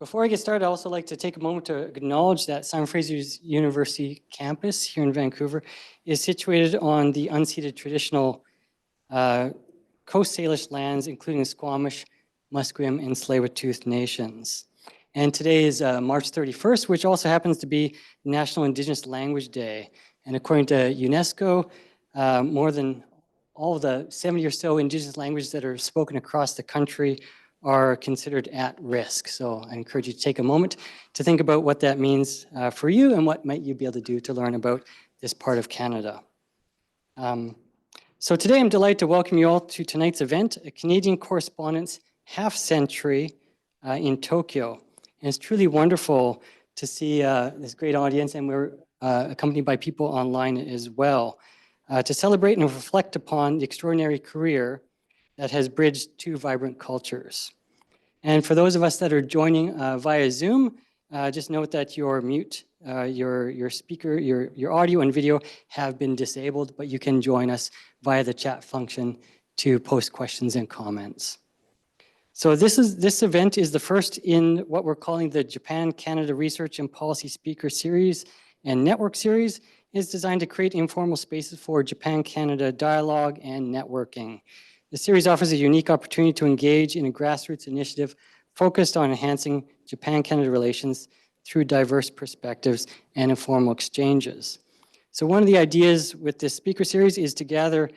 Before I get started, I'd also like to take a moment to acknowledge that Simon Fraser's University campus here in Vancouver is situated on the unceded traditional Coast Salish lands, including the Squamish, Musqueam, and Tsleil-Waututh nations. And today is March 31st, which also happens to be National Indigenous Language Day. And according to UNESCO, more than all of the 70 or so Indigenous languages that are spoken across the country are considered at risk. So I encourage you to take a moment to think about what that means for you and what might you be able to do to learn about this part of Canada. So today I'm delighted to welcome you all to tonight's event, a Canadian Correspondence Half Century in Tokyo. And it's truly wonderful to see this great audience, and we're accompanied by people online as well, to celebrate and reflect upon the extraordinary career that has bridged two vibrant cultures. And for those of us that are joining via Zoom, just note that your mute, your speaker, your audio and video have been disabled, but you can join us via the chat function to post questions and comments. So this event is the first in what we're calling the Japan-Canada Research and Policy Speaker Series and Network Series. It's designed to create informal spaces for Japan-Canada dialogue and networking. The series offers a unique opportunity to engage in a grassroots initiative focused on enhancing Japan-Canada relations through diverse perspectives and informal exchanges. So one of the ideas with this speaker series is to gather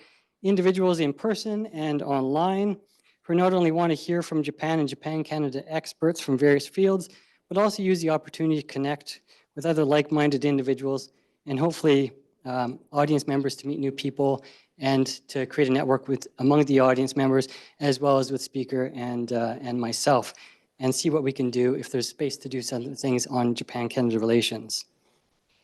individuals in person and online who not only want to hear from Japan and Japan-Canada experts from various fields, but also use the opportunity to connect with other like-minded individuals and hopefully audience members to meet new people and to create a network among the audience members, as well as with speaker and myself, and see what we can do if there's space to do some things on Japan-Canada relations.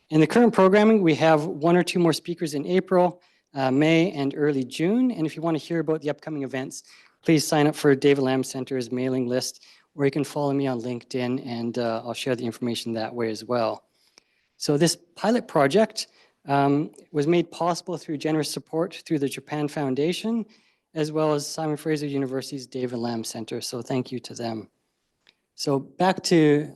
In the current programming, we have one or two more speakers in April, May, and early June. And if you want to hear about the upcoming events, please sign up for David Lamb Center's mailing list, or you can follow me on LinkedIn, and I'll share the information that way as well. So this pilot project was made possible through generous support through the Japan Foundation, as well as Simon Fraser University's David Lamb Center. So thank you to them. So back to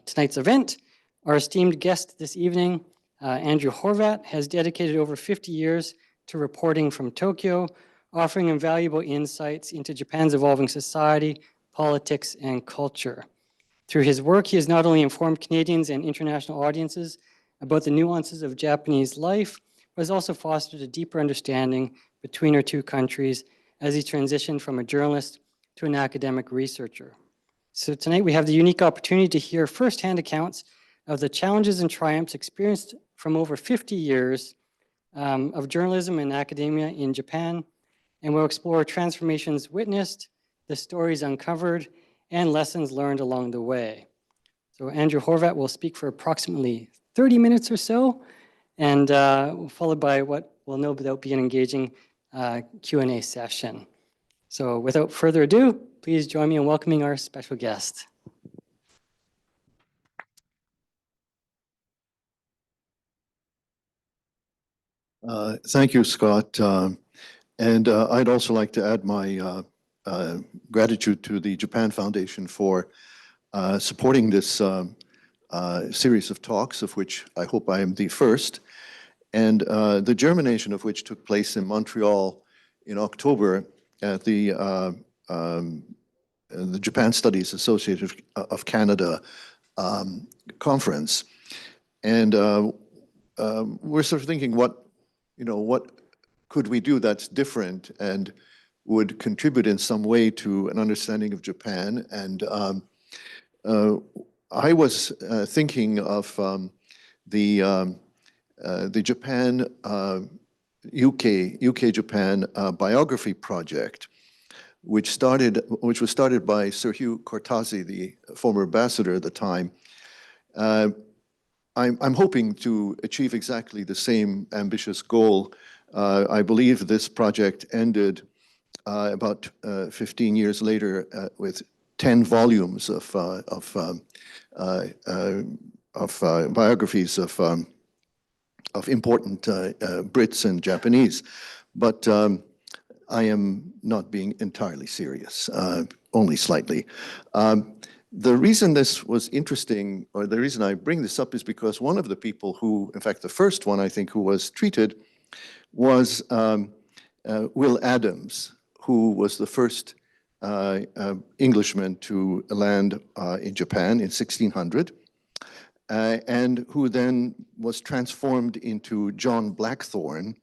tonight's event. Our esteemed guest this evening, Andrew Horvat, has dedicated over 50 years to reporting from Tokyo, offering invaluable insights into Japan's evolving society, politics, and culture. Through his work, he has not only informed Canadians and international audiences about the nuances of Japanese life, but has also fostered a deeper understanding between our two countries as he transitioned from a journalist to an academic researcher. So tonight we have the unique opportunity to hear firsthand accounts of the challenges and triumphs experienced from over 50 years of journalism and academia in Japan, and we'll explore transformations witnessed, the stories uncovered, and lessons learned along the way. So Andrew Horvat will speak for approximately 30 minutes or so, and followed by what will no doubt be an engaging Q&A session. So without further ado, please join me in welcoming our special guest. Thank you, Scott. And I'd also like to add my gratitude to the Japan Foundation for supporting this series of talks, of which I hope I am the first, and the germination of which took place in Montreal in October at the Japan Studies Association of Canada conference. And we're sort of thinking, what could we do that's different and would contribute in some way to an understanding of Japan? And I was thinking of the Japan UK Japan biography project, which was started by Sir Hugh Cortazzi, the former ambassador at the time. I'm hoping to achieve exactly the same ambitious goal. I believe this project ended about 15 years later with 10 volumes of biographies of important Brits and Japanese. But I am not being entirely serious, only slightly. The reason this was interesting, or the reason I bring this up, is because one of the people who, in fact, the first one I think who was treated was Will Adams, who was the first Englishman to land in Japan in 1600, and who then was transformed into John Blackthorne,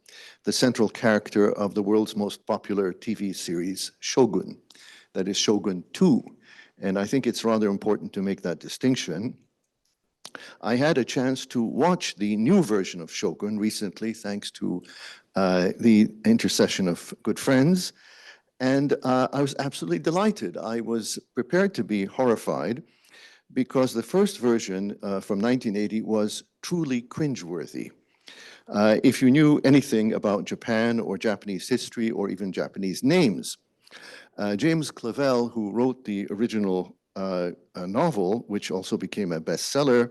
the central character of the world's most popular TV series, Shogun, that is Shogun 2. And I think it's rather important to make that distinction. I had a chance to watch the new version of Shogun recently, thanks to the intercession of good friends, and I was absolutely delighted. I was prepared to be horrified because the first version from 1980 was truly cringeworthy. If you knew anything about Japan or Japanese history or even Japanese names, James Clavell, who wrote the original novel, which also became a bestseller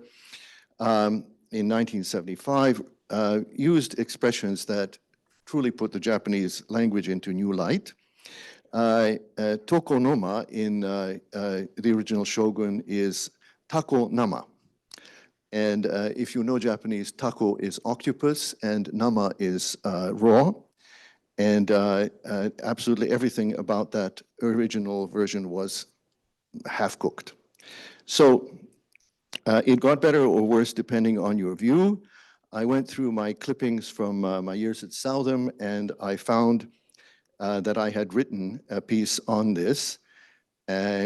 in 1975, used expressions that truly put the Japanese language into new light. Tokonoma in the original Shogun is tako nama. And if you know Japanese, tako is octopus and nama is raw. And absolutely everything about that original version was half-cooked. So it got better or worse depending on your view. I went through my clippings from my years at Southam, and I found that I had written a piece on this,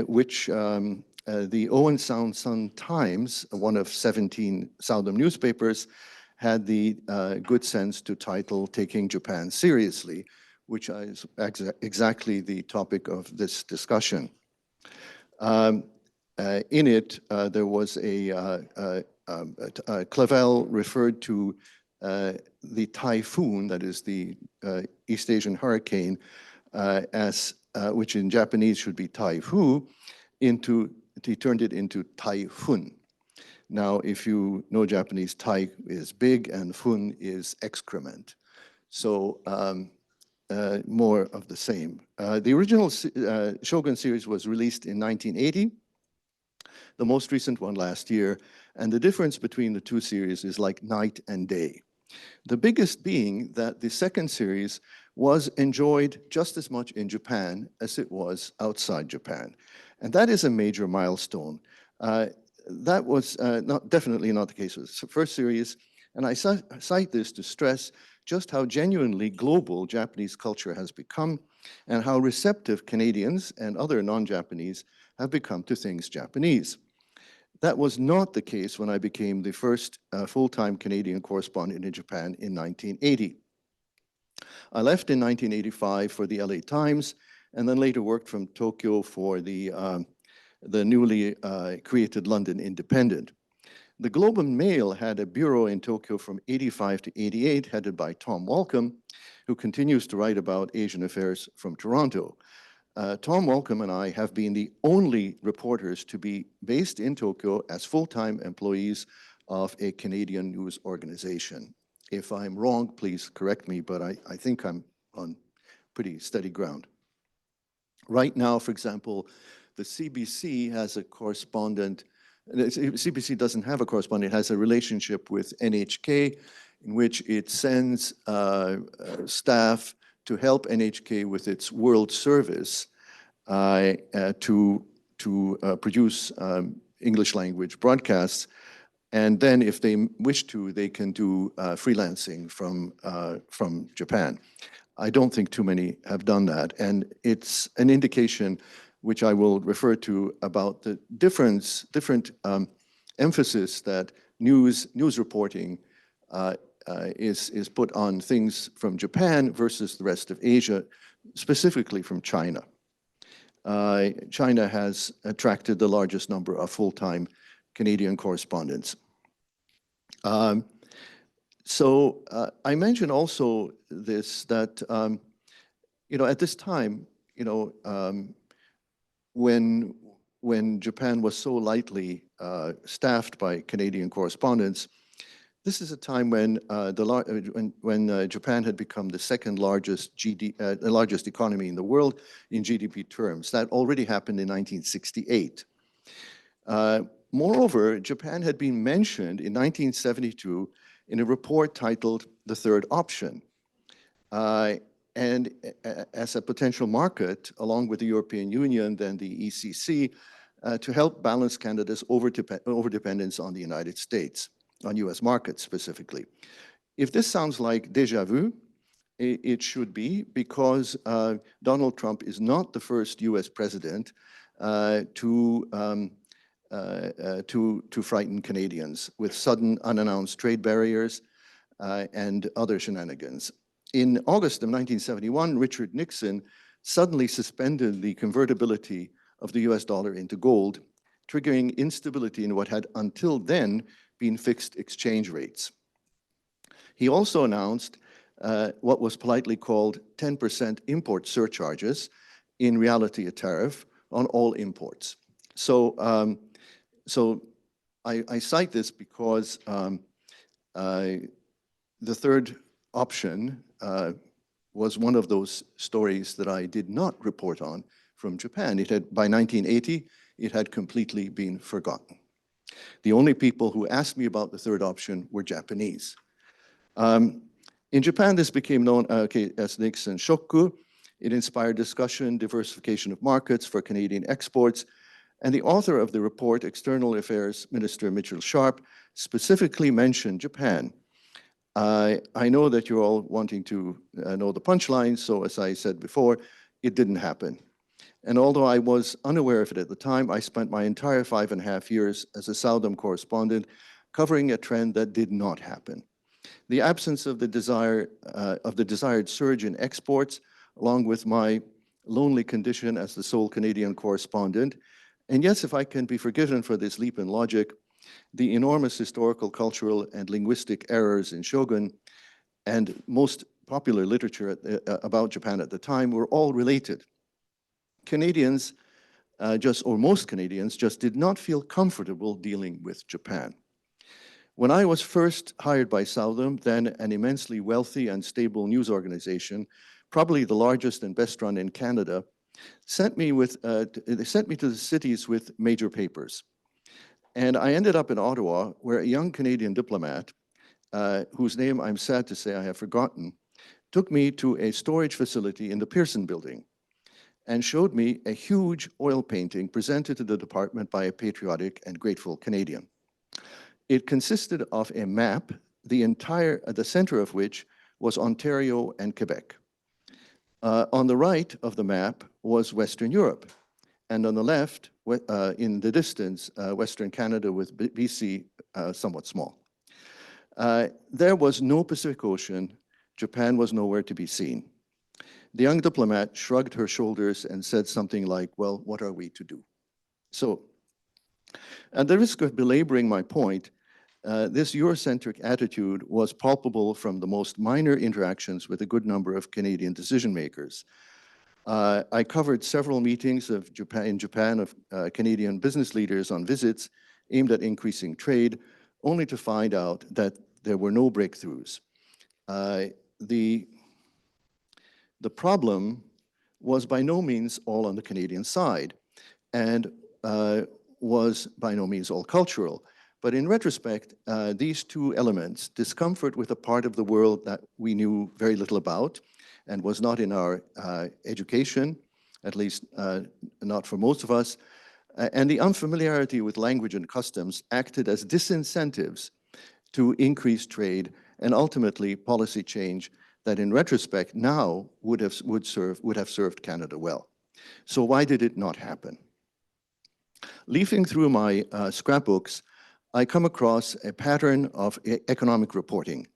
which the Owen Sound Sun Times, one of 17 Southam newspapers, had the good sense to title "Taking Japan Seriously," which is exactly the topic of this discussion. In it, there was Clavell referred to the typhoon, that is the East Asian hurricane, as which in Japanese should be taifu, he turned it into typhoon. Now, if you know Japanese, tai is big and fun is excrement. So more of the same. The original Shogun series was released in 1980, the most recent one last year, and the difference between the two series is like night and day. The biggest being that the second series was enjoyed just as much in Japan as it was outside Japan. And that is a major milestone. That was definitely not the case with the first series, and I cite this to stress just how genuinely global Japanese culture has become and how receptive Canadians and other non-Japanese have become to things Japanese. That was not the case when I became the first full-time Canadian correspondent in Japan in 1980. I left in 1985 for the LA Times and then later worked from Tokyo for the newly created London Independent. The Globe and Mail had a bureau in Tokyo from 85 to 88, headed by Tom Walcom, who continues to write about Asian affairs from Toronto. Tom Walcom and I have been the only reporters to be based in Tokyo as full-time employees of a Canadian news organization. If I'm wrong, please correct me, but I think I'm on pretty steady ground. Right now, for example, the CBC has a correspondent. CBC doesn't have a correspondent, it has a relationship with NHK in which it sends staff to help NHK with its world service to produce English language broadcasts. And then if they wish to, they can do freelancing from Japan. I don't think too many have done that. And it's an indication, which I will refer to, about the different emphasis that news reporting is put on things from Japan versus the rest of Asia, specifically from China. China has attracted the largest number of full-time Canadian correspondents. So I mentioned also this, that, at this time, when Japan was so lightly staffed by Canadian correspondents, this is a time when Japan had become the second largest economy in the world in GDP terms. That already happened in 1968. Moreover, Japan had been mentioned in 1972 in a report titled The Third Option, and as a potential market, along with the European Union, then the ECC, to help balance Canada's overdependence on the United States, on US markets specifically. If this sounds like déjà vu, it should be, because Donald Trump is not the first US president to frighten Canadians with sudden unannounced trade barriers and other shenanigans. In August of 1971, Richard Nixon suddenly suspended the convertibility of the US dollar into gold, triggering instability in what had until then been fixed exchange rates. He also announced what was politely called 10% import surcharges, in reality a tariff, on all imports. So I cite this because the third option was one of those stories that I did not report on from Japan. It had, by 1980, it had completely been forgotten. The only people who asked me about the third option were Japanese. In Japan, this became known as Nixon Shoku. It inspired discussion, diversification of markets for Canadian exports, and the author of the report, External Affairs Minister Mitchell Sharp, specifically mentioned Japan. I know that you're all wanting to know the punchline, so as I said before, it didn't happen. And although I was unaware of it at the time, I spent my entire 5.5 years as a Southam correspondent covering a trend that did not happen. The absence of the desired surge in exports, along with my lonely condition as the sole Canadian correspondent, and yes, if I can be forgiven for this leap in logic, the enormous historical, cultural, and linguistic errors in Shogun and most popular literature about Japan at the time were all related. Canadians, most Canadians, just did not feel comfortable dealing with Japan. When I was first hired by Southam, then an immensely wealthy and stable news organization, probably the largest and best run in Canada, they sent me to the cities with major papers. And I ended up in Ottawa, where a young Canadian diplomat, whose name I'm sad to say I have forgotten, took me to a storage facility in the Pearson building and showed me a huge oil painting presented to the department by a patriotic and grateful Canadian. It consisted of a map, the center of which was Ontario and Quebec. On the right of the map was Western Europe, and on the left, in the distance, Western Canada with BC somewhat small. There was no Pacific Ocean. Japan was nowhere to be seen. The young diplomat shrugged her shoulders and said something like, well, what are we to do? So, at the risk of belaboring my point, this Eurocentric attitude was palpable from the most minor interactions with a good number of Canadian decision makers. I covered several meetings in Japan of Canadian business leaders on visits aimed at increasing trade, only to find out that there were no breakthroughs. The problem was by no means all on the Canadian side, and was by no means all cultural. But in retrospect, these two elements, discomfort with a part of the world that we knew very little about and was not in our education, at least not for most of us, and the unfamiliarity with language and customs acted as disincentives to increase trade and ultimately policy change that in retrospect now would have served Canada well. So why did it not happen? Leafing through my scrapbooks, I come across a pattern of economic reporting.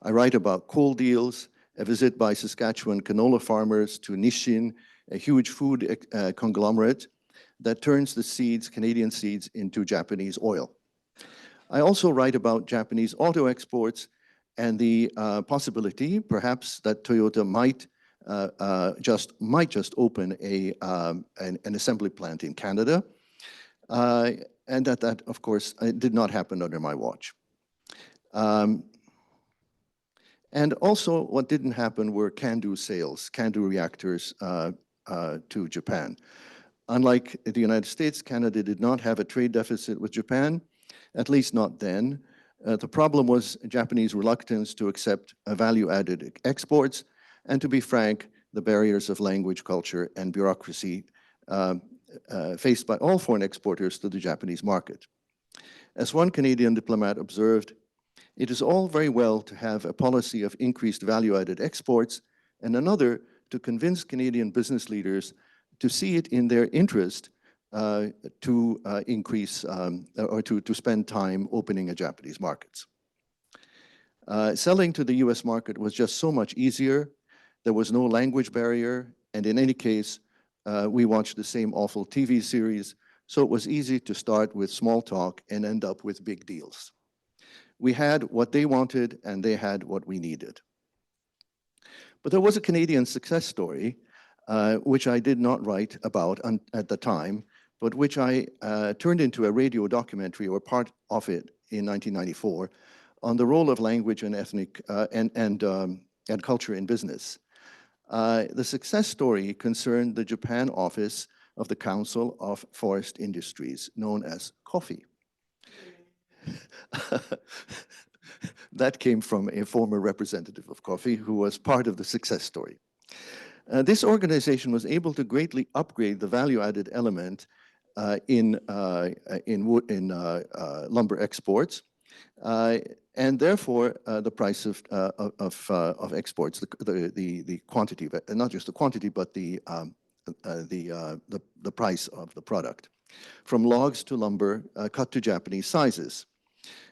I write about coal deals, a visit by Saskatchewan canola farmers to Nissin, a huge food conglomerate that turns the seeds, Canadian seeds, into Japanese oil. I also write about Japanese auto exports and the possibility, perhaps, that Toyota might just open an assembly plant in Canada, and that, of course, did not happen under my watch. And also, what didn't happen were CANDU sales, CANDU reactors to Japan. Unlike the United States, Canada did not have a trade deficit with Japan, at least not then. The problem was Japanese reluctance to accept value-added exports, and to be frank, the barriers of language, culture, and bureaucracy faced by all foreign exporters to the Japanese market. As one Canadian diplomat observed, it is all very well to have a policy of increased value-added exports, and another to convince Canadian business leaders to see it in their interest to increase or to spend time opening a Japanese markets. Selling to the US market was just so much easier. There was no language barrier, and in any case, we watched the same awful TV series, so it was easy to start with small talk and end up with big deals. We had what they wanted, and they had what we needed. But there was a Canadian success story, which I did not write about at the time, but which I turned into a radio documentary, or part of it, in 1994, on the role of language and ethnic and culture in business. The success story concerned the Japan office of the Council of Forest Industries, known as COFFEE. That came from a former representative of COFFEE who was part of the success story. This organization was able to greatly upgrade the value-added element in lumber exports, and therefore the price of exports, the quantity, not just the quantity, but the price of the product, from logs to lumber cut to Japanese sizes.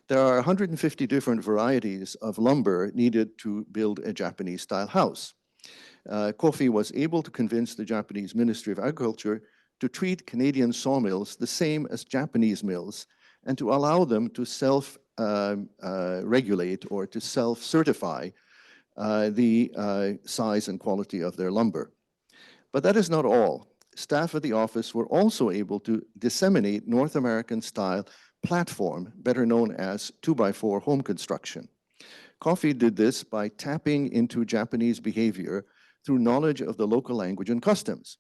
There are 150 different varieties of lumber needed to build a Japanese-style house. COFFEE was able to convince the Japanese Ministry of Agriculture to treat Canadian sawmills the same as Japanese mills, and to allow them to self-regulate or to self-certify the size and quality of their lumber. But that is not all. Staff at the office were also able to disseminate North American-style platform, better known as 2x4 home construction. COFFEE did this by tapping into Japanese behavior through knowledge of the local language and customs.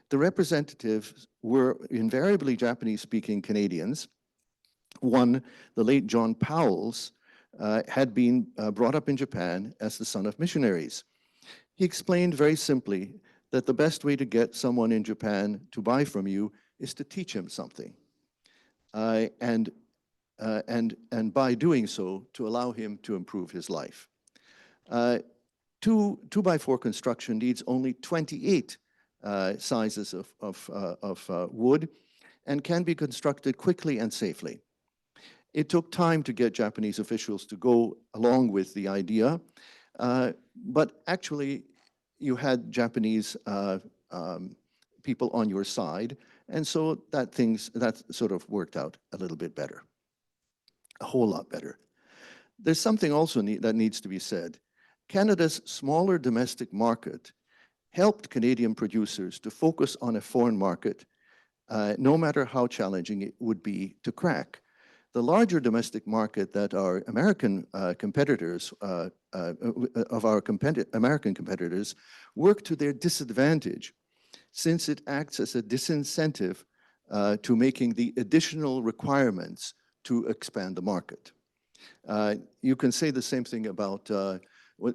The representatives were invariably Japanese-speaking Canadians. One, the late John Powell's, had been brought up in Japan as the son of missionaries. He explained very simply that the best way to get someone in Japan to buy from you is to teach him something. And by doing so, to allow him to improve his life. 2x4 construction needs only 28 sizes of wood, and can be constructed quickly and safely. It took time to get Japanese officials to go along with the idea, but actually you had Japanese people on your side, and so that sort of worked out a little bit better, a whole lot better. There's something also that needs to be said. Canada's smaller domestic market helped Canadian producers to focus on a foreign market, no matter how challenging it would be to crack. The larger domestic market that our American competitors, American competitors, work to their disadvantage, since it acts as a disincentive to making the additional requirements to expand the market. You can say the same thing about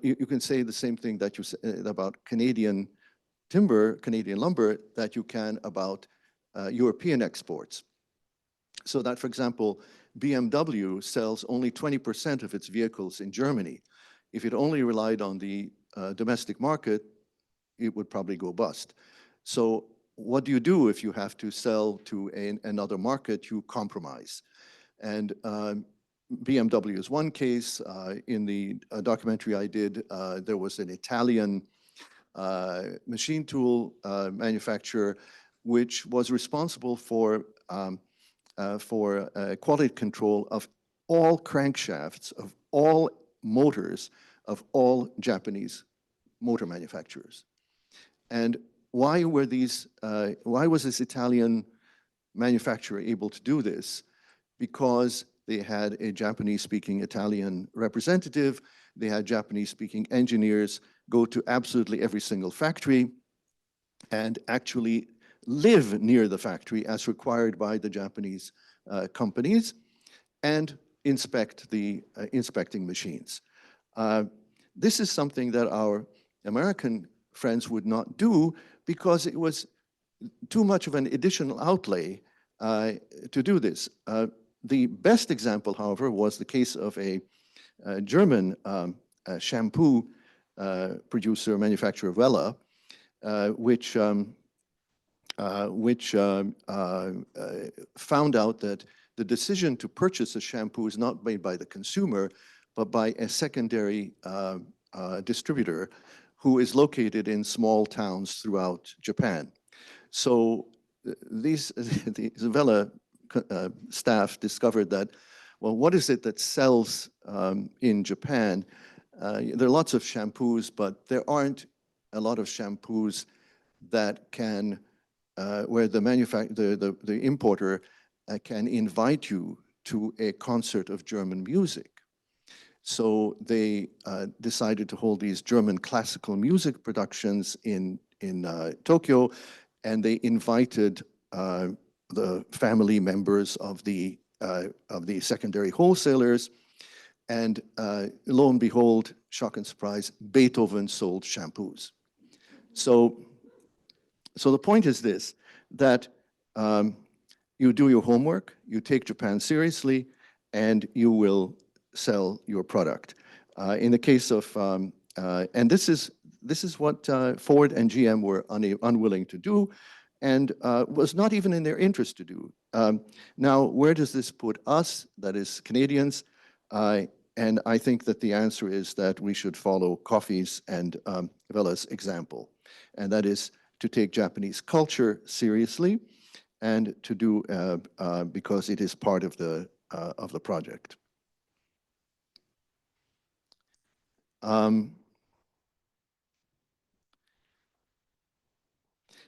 you can say the same thing that you say about Canadian timber, Canadian lumber, that you can about European exports. So that, for example, BMW sells only 20% of its vehicles in Germany. If it only relied on the domestic market, it would probably go bust. So what do you do if you have to sell to another market? You compromise. And BMW is one case. In the documentary I did, there was an Italian machine tool manufacturer which was responsible for quality control of all crankshafts, of all motors, of all Japanese motor manufacturers. And why was this Italian manufacturer able to do this? Because they had a Japanese-speaking Italian representative, they had Japanese-speaking engineers go to absolutely every single factory and actually live near the factory as required by the Japanese companies, and inspect the inspecting machines. This is something that our American friends would not do because it was too much of an additional outlay to do this. The best example, however, was the case of a German shampoo producer, manufacturer, Wella, which found out that the decision to purchase a shampoo is not made by the consumer, but by a secondary distributor who is located in small towns throughout Japan. So the Wella staff discovered that, well, what is it that sells in Japan? There are lots of shampoos, but there aren't a lot of shampoos that can, where the importer can invite you to a concert of German music. So they decided to hold these German classical music productions in Tokyo, and they invited the family members of the secondary wholesalers, and lo and behold, shock and surprise, Beethoven sold shampoos. So the point is this, that you do your homework, you take Japan seriously, and you will sell your product. In the case of, and this is what Ford and GM were unwilling to do, and was not even in their interest to do. Now, where does this put us, that is Canadians? And I think that the answer is that we should follow Coffey's and Wella's example, and that is to take Japanese culture seriously, and to do because it is part of the project.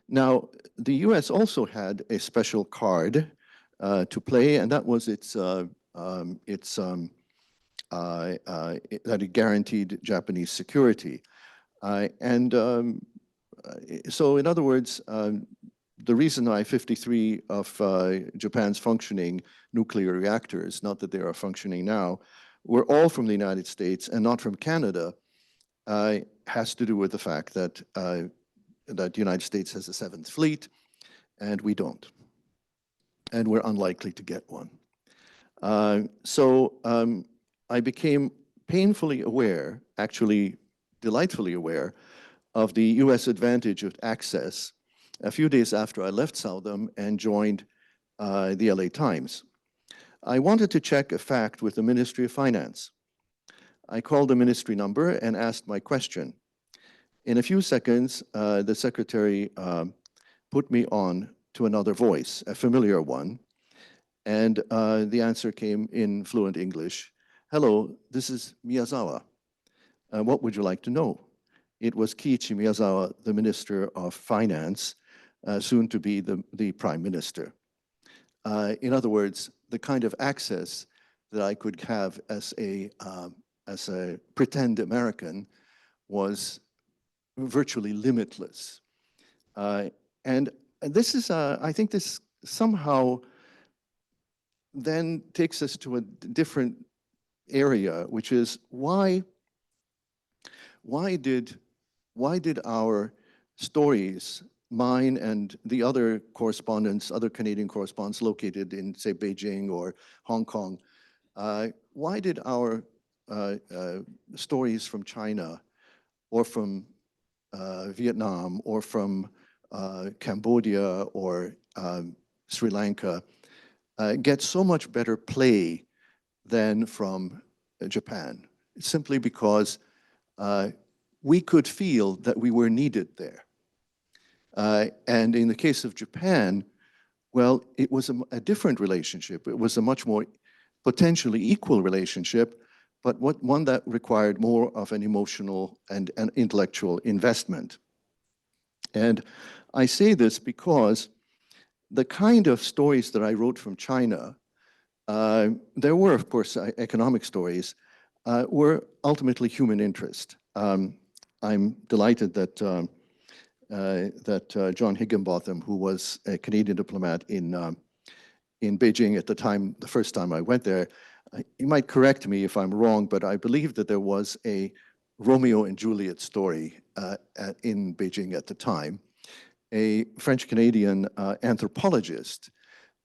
Now, the U.S. also had a special card to play, and that was that it guaranteed Japanese security. So in other words, the reason I-53 of Japan's functioning nuclear reactors, not that they are functioning now, were all from the United States and not from Canada, has to do with the fact that the United States has a 7th Fleet, and we don't. And we're unlikely to get one. So I became painfully aware, actually delightfully aware, of the US advantage of access a few days after I left Southam and joined the LA Times. I wanted to check a fact with the Ministry of Finance. I called the ministry number and asked my question. In a few seconds, the secretary put me on to another voice, a familiar one, and the answer came in fluent English. Hello, this is Miyazawa. What would you like to know? It was Kiichi Miyazawa, the Minister of Finance, soon to be the Prime Minister. In other words, the kind of access that I could have as a pretend American was virtually limitless. And this is, I think this somehow then takes us to a different area, which is why did our stories, mine and the other correspondents, other Canadian correspondents located in, say, Beijing or Hong Kong, why did our stories from China or from Vietnam or from Cambodia or Sri Lanka get so much better play than from Japan? It's simply because we could feel that we were needed there. And in the case of Japan, well, it was a different relationship. It was a much more potentially equal relationship, but one that required more of an emotional and an intellectual investment. And I say this because the kind of stories that I wrote from China, there were, of course, economic stories, were ultimately human interest. I'm delighted that John Higginbotham, who was a Canadian diplomat in Beijing at the time, the first time I went there. You might correct me if I'm wrong, but I believe that there was a Romeo and Juliet story in Beijing at the time. A French-Canadian anthropologist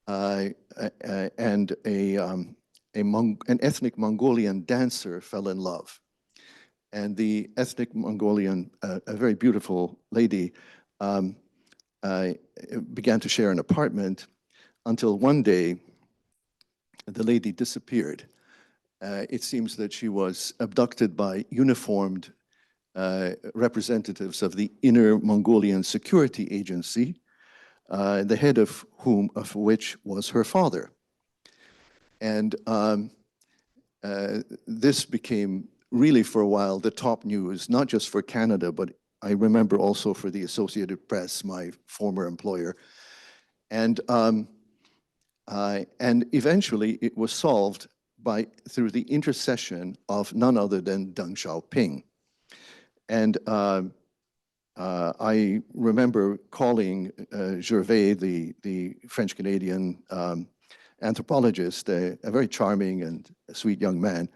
and an ethnic Mongolian dancer fell in love. And the ethnic Mongolian, a very beautiful lady, began to share an apartment until one day the lady disappeared. It seems that she was abducted by uniformed representatives of the Inner Mongolian Security Agency, the head of which was her father. And this became really for a while the top news, not just for Canada, but I remember also for the Associated Press, my former employer. And eventually it was solved through the intercession of none other than Deng Xiaoping. And I remember calling Gervais, the French-Canadian anthropologist, a very charming and sweet young man,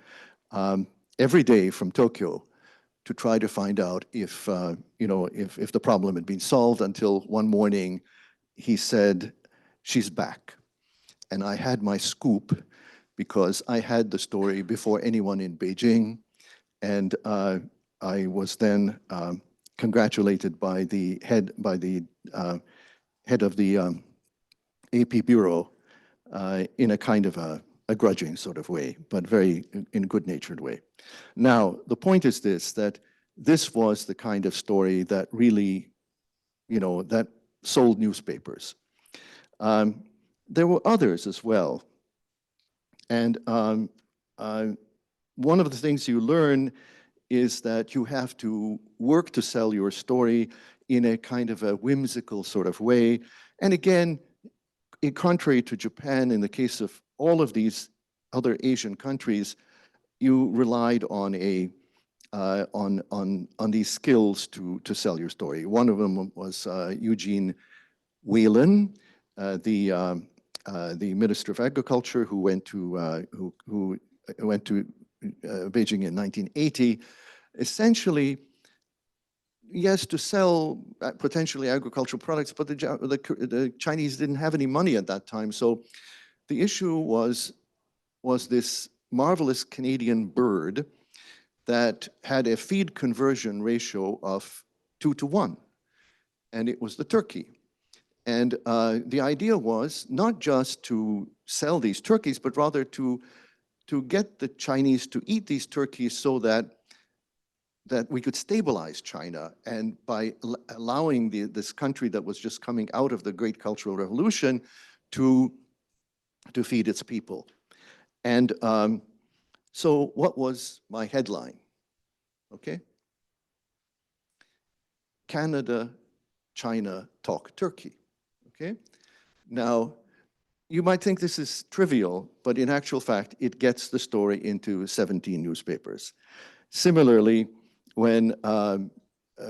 every day from Tokyo to try to find out if the problem had been solved, until one morning he said, "She's back." And I had my scoop because I had the story before anyone in Beijing, and I was then congratulated by the head of the AP Bureau in a kind of a grudging sort of way, but very in a good-natured way. Now, the point is this, that this was the kind of story that really, that sold newspapers. There were others as well. And one of the things you learn is that you have to work to sell your story in a kind of a whimsical sort of way. And again, contrary to Japan, in the case of all of these other Asian countries, you relied on these skills to sell your story. One of them was Eugene Whelan, the Minister of Agriculture, who went to Beijing in 1980, essentially, yes, to sell potentially agricultural products, but the Chinese didn't have any money at that time. So the issue was this marvelous Canadian bird that had a feed conversion ratio of 2 to 1, and it was the turkey. And the idea was not just to sell these turkeys, but rather to get the Chinese to eat these turkeys so that we could stabilize China, and by allowing this country that was just coming out of the Great Cultural Revolution to feed its people. And so what was my headline? Okay. Canada, China talk Turkey. Okay. Now, you might think this is trivial, but in actual fact, it gets the story into 17 newspapers. Similarly, when I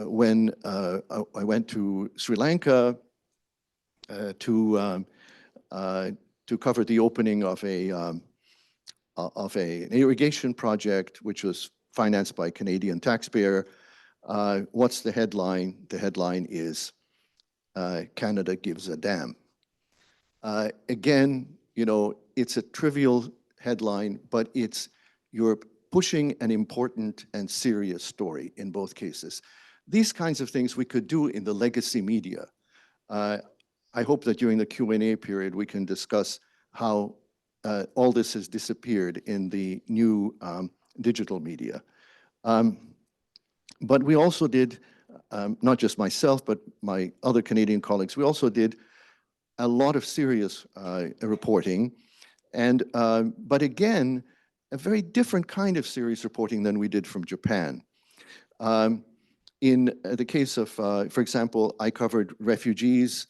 went to Sri Lanka to cover the opening of an irrigation project, which was financed by a Canadian taxpayer, what's the headline? The headline is Canada gives a damn. Again, it's a trivial headline, but you're pushing an important and serious story in both cases. These kinds of things we could do in the legacy media. I hope that during the Q&A period we can discuss how all this has disappeared in the new digital media. But we also did, not just myself, but my other Canadian colleagues, we also did a lot of serious reporting, but again, a very different kind of serious reporting than we did from Japan. In the case of, for example, I covered refugees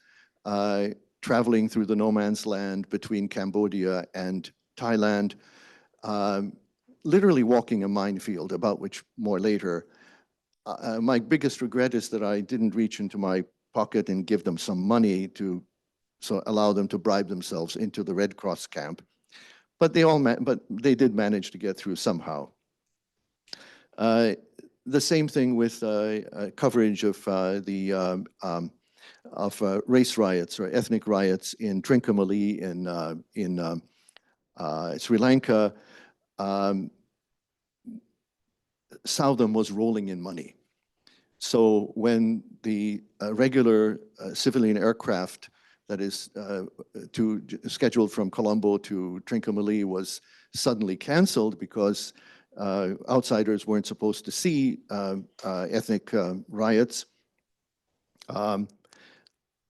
traveling through the no man's land between Cambodia and Thailand, literally walking a minefield, about which more later. my biggest regret is that I didn't reach into my pocket and give them some money to allow them to bribe themselves into the Red Cross camp. But they did manage to get through somehow. The same thing with coverage of race riots or ethnic riots in Trincomalee in Sri Lanka. Southam was rolling in money. So when the regular civilian aircraft that is scheduled from Colombo to Trincomalee was suddenly canceled because outsiders weren't supposed to see ethnic riots,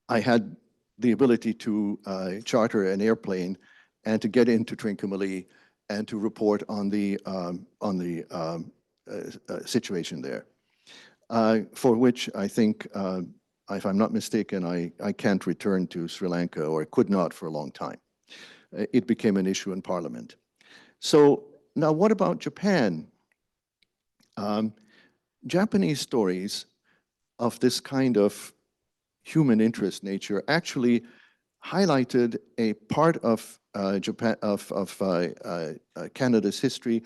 I had the ability to charter an airplane and to get into Trincomalee and to report on the situation there, for which I think, if I'm not mistaken, I can't return to Sri Lanka, or could not for a long time. It became an issue in Parliament. So now what about Japan? Japanese stories of this kind of human interest nature actually highlighted a part of Canada's history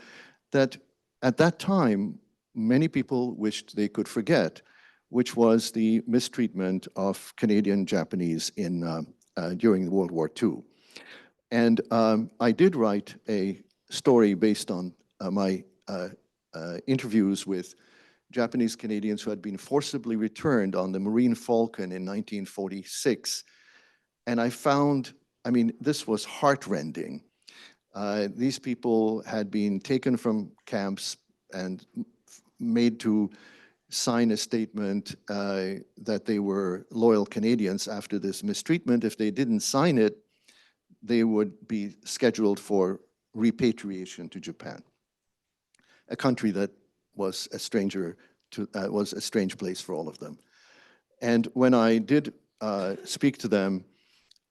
that at that time many people wished they could forget, which was the mistreatment of Canadian Japanese during World War II. And I did write a story based on my interviews with Japanese Canadians who had been forcibly returned on the Marine Falcon in 1946. And I found, I mean, this was heartrending. These people had been taken from camps and made to sign a statement that they were loyal Canadians after this mistreatment. If they didn't sign it, they would be scheduled for repatriation to Japan, a country that was a stranger to, was a strange place for all of them. And when I did speak to them,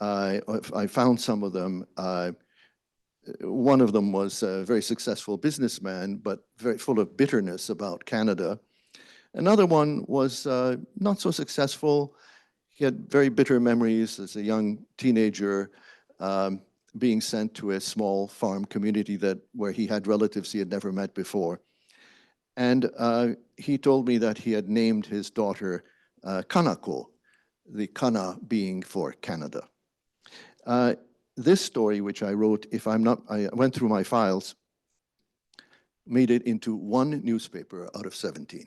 I found some of them. One of them was a very successful businessman, but very full of bitterness about Canada. Another one was not so successful. He had very bitter memories as a young teenager, being sent to a small farm community where he had relatives he had never met before. And he told me that he had named his daughter Kanako, the kana being for Canada. This story, which I wrote, I went through my files, made it into one newspaper out of 17.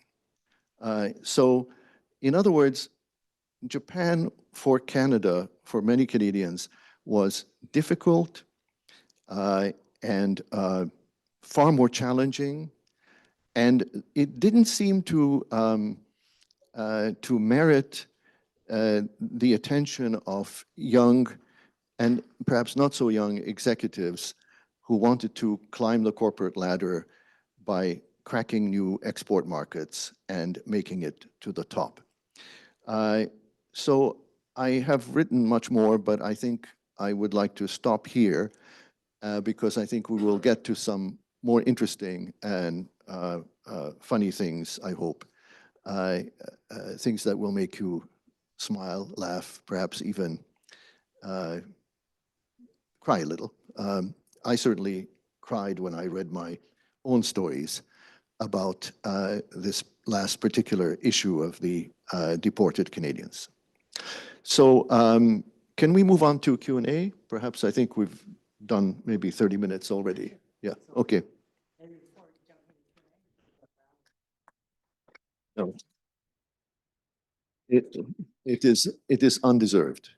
So, in other words, Japan for Canada, for many Canadians, was difficult and far more challenging, and it didn't seem to merit the attention of young and perhaps not so young executives who wanted to climb the corporate ladder by cracking new export markets and making it to the top. So I have written much more, but I think I would like to stop here because I think we will get to some more interesting and funny things, I hope. Things that will make you smile, laugh, perhaps even cry a little. I certainly cried when I read my own stories about this last particular issue of the deported Canadians. So can we move on to Q&A? Perhaps I think we've done maybe 30 minutes already. Yeah, okay. No. It is undeserved.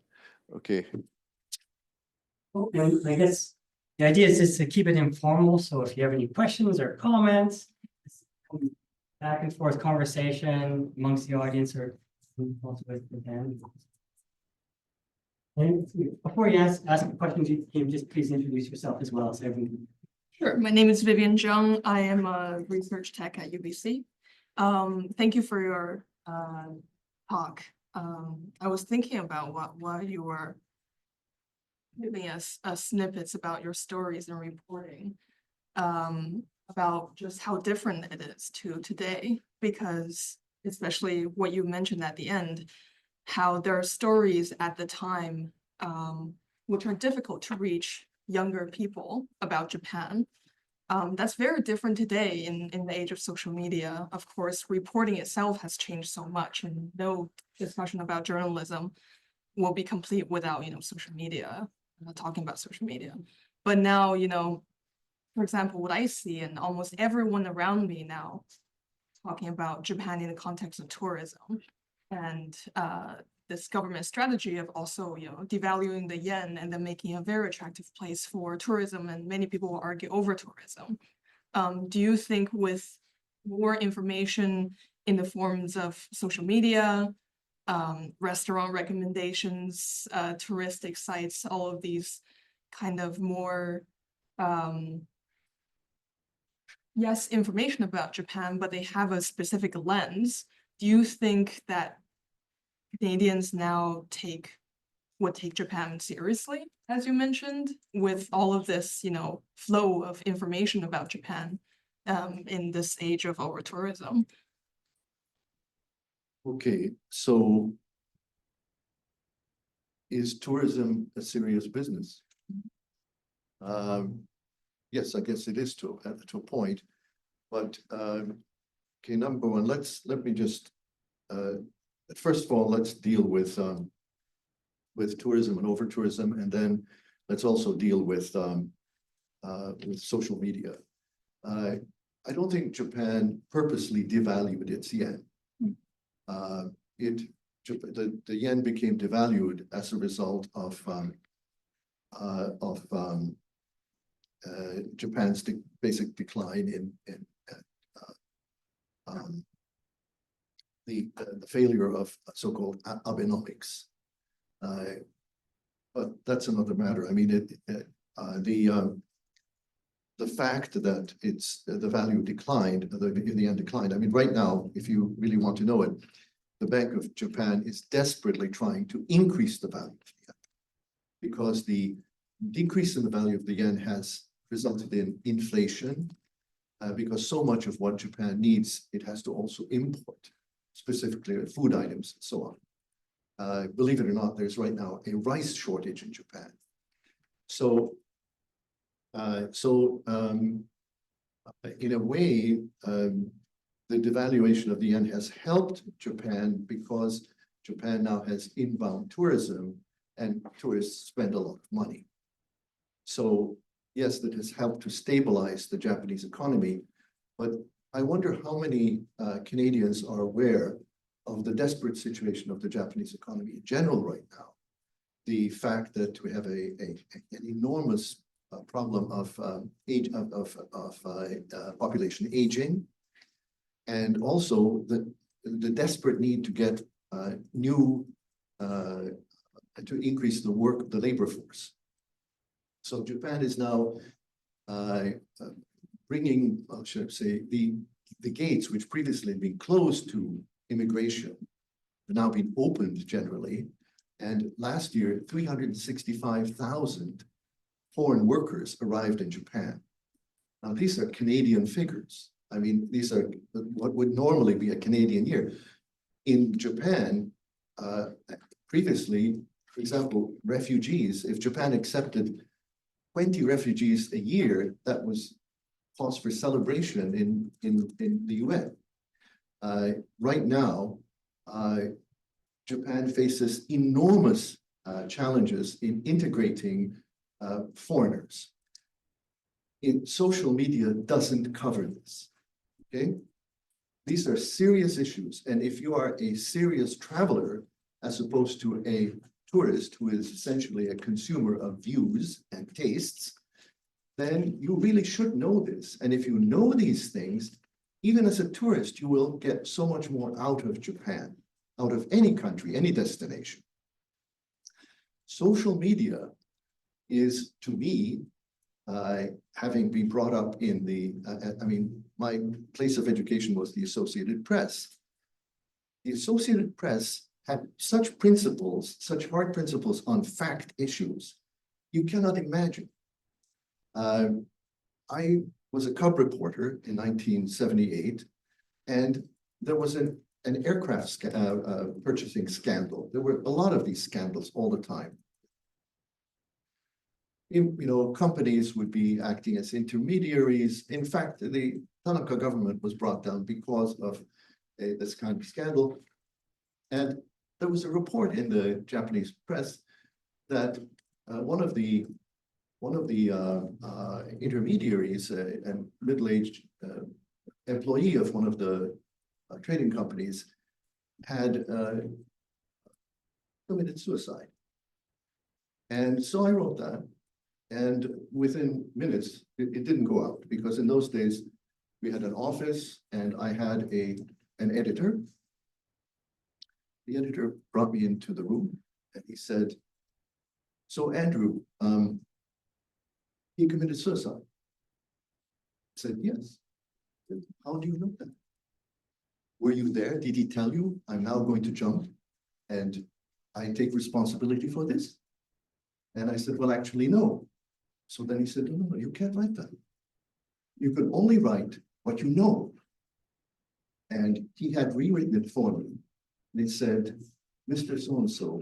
Okay. Well, and I guess the idea is just to keep it informal. So if you have any questions or comments, back and forth conversation amongst the audience or also with the band. And before you ask a question, can you just please introduce yourself as well, so everyone. Sure. My name is Vivian Zhang. I am a research tech at UBC. Thank you for your talk. I was thinking about what you were giving us snippets about your stories and reporting, about just how different it is to today, because especially what you mentioned at the end, how there are stories at the time which are difficult to reach younger people about Japan. That's very different today in the age of social media. Of course, reporting itself has changed so much, and no discussion about journalism will be complete without, social media, talking about social media. But now, for example, what I see, and almost everyone around me now talking about Japan in the context of tourism, and this government strategy of also, devaluing the yen and then making a very attractive place for tourism, and many people will argue over tourism. Do you think with more information in the forms of social media, restaurant recommendations, touristic sites, all of these kind of more, yes, information about Japan, but they have a specific lens. Do you think that Canadians now would take Japan seriously, as you mentioned, with all of this, flow of information about Japan in this age of over-tourism? Okay, so is tourism a serious business? Yes, I guess it is to a point, but okay, number one, let me just first of all, let's deal with tourism and over tourism, and then let's also deal with social media. I don't think Japan purposely devalued its yen. The yen became devalued as a result of Japan's basic decline in the failure of so-called Abenomics. But that's another matter. I mean, the fact that the value declined, the yen declined. I mean, right now, if you really want to know it, the Bank of Japan is desperately trying to increase the value of the yen, because the decrease in the value of the yen has resulted in inflation, because so much of what Japan needs, it has to also import, specifically food items and so on. Believe it or not, there's right now a rice shortage in Japan. So in a way, the devaluation of the yen has helped Japan, because Japan now has inbound tourism and tourists spend a lot of money. So yes, that has helped to stabilize the Japanese economy, but I wonder how many Canadians are aware of the desperate situation of the Japanese economy in general right now. The fact that we have an enormous problem of population aging, and also the desperate need to get to increase the labor force. So Japan is now bringing, should I say, the gates which previously had been closed to immigration have now been opened generally. And last year, 365,000 foreign workers arrived in Japan. Now, these are Canadian figures. I mean, these are what would normally be a Canadian year. In Japan, previously, for example, refugees, if Japan accepted 20 refugees a year, that was cause for celebration in the UN. Right now, Japan faces enormous challenges in integrating foreigners. Social media doesn't cover this, okay? These are serious issues, and if you are a serious traveler, as opposed to a tourist who is essentially a consumer of views and tastes, then you really should know this. And if you know these things, even as a tourist, you will get so much more out of Japan, out of any country, any destination. Social media is, to me, having been brought up in I mean, my place of education was the Associated Press. The Associated Press had such principles, such hard principles on fact issues, you cannot imagine. I was a cub reporter in 1978, and there was an aircraft purchasing scandal. There were a lot of these scandals all the time. Companies would be acting as intermediaries. In fact, the Tanaka government was brought down because of this kind of scandal. And there was a report in the Japanese press that one of the intermediaries, a middle-aged employee of one of the trading companies, had committed suicide. And so I wrote that. And within minutes, it didn't go out, because in those days, we had an office and I had an editor. The editor brought me into the room and he said, "So Andrew, he committed suicide." I said, "Yes." I said, "How do you know that? Were you there? Did he tell you, I'm now going to jump and I take responsibility for this?" And I said, "Well, actually, no." So then he said, "No, you can't write that. You can only write what you know." And he had rewritten it for me. And it said, "Mr. So-and-so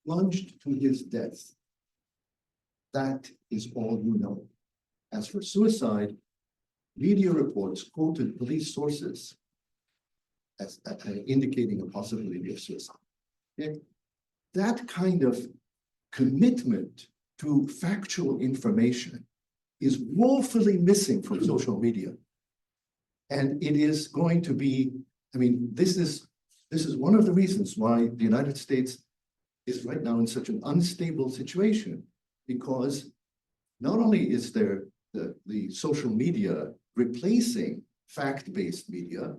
plunged to his death. That is all you know. As for suicide, media reports quoted police sources as indicating a possibility of suicide." Okay? That kind of commitment to factual information is woefully missing from social media. And it is going to be, this is one of the reasons why the United States is right now in such an unstable situation, because not only is there the social media replacing fact-based media,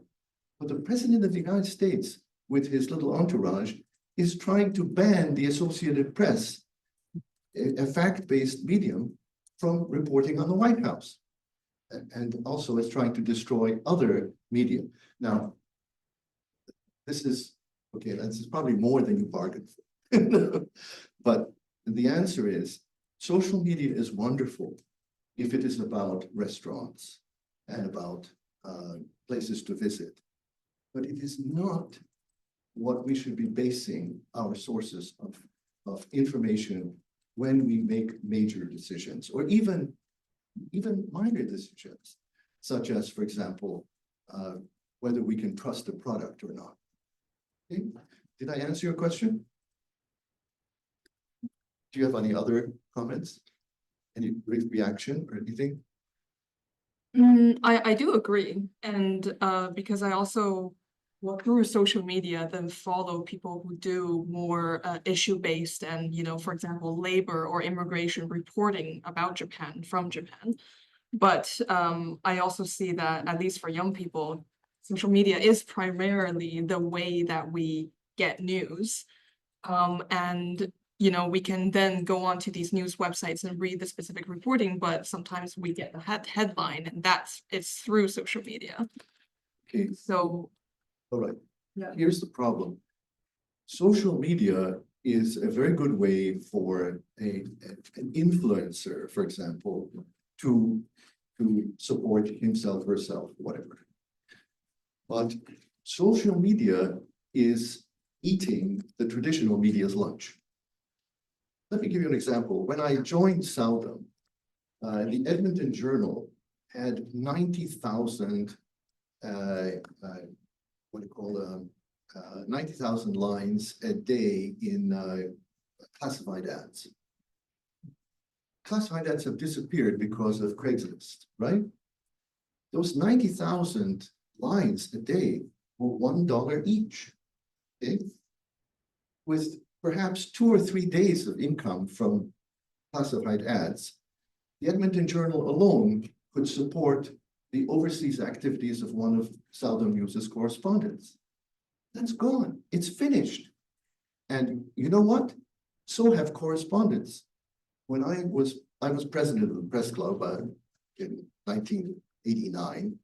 but the President of the United States, with his little entourage, is trying to ban the Associated Press, a fact-based medium, from reporting on the White House, and also is trying to destroy other media. Now, this is probably more than you bargained for. But the answer is, social media is wonderful if it is about restaurants and about places to visit, but it is not what we should be basing our sources of information when we make major decisions, or even minor decisions, such as, for example, whether we can trust a product or not. Okay. Did I answer your question? Do you have any other comments? Any reaction or anything? I do agree. And because I also work through social media, then follow people who do more issue-based and, for example, labor or immigration reporting about Japan, from Japan. But I also see that, at least for young people, social media is primarily the way that we get news. And we can then go on to these news websites and read the specific reporting, but sometimes we get the headline, and it's through social media. Okay. So, all right. Yeah. Here's the problem. Social media is a very good way for an influencer, for example, to support himself, herself, whatever. But social media is eating the traditional media's lunch. Let me give you an example. When I joined Southam, the Edmonton Journal had 90,000 90,000 lines a day in classified ads. Classified ads have disappeared because of Craigslist, right? Those 90,000 lines a day were $1 each, okay? With perhaps 2 or 3 days of income from classified ads, the Edmonton Journal alone could support the overseas activities of one of Southam News' correspondents. That's gone. It's finished. And you know what? So have correspondents. When I was president of the press club in 1989,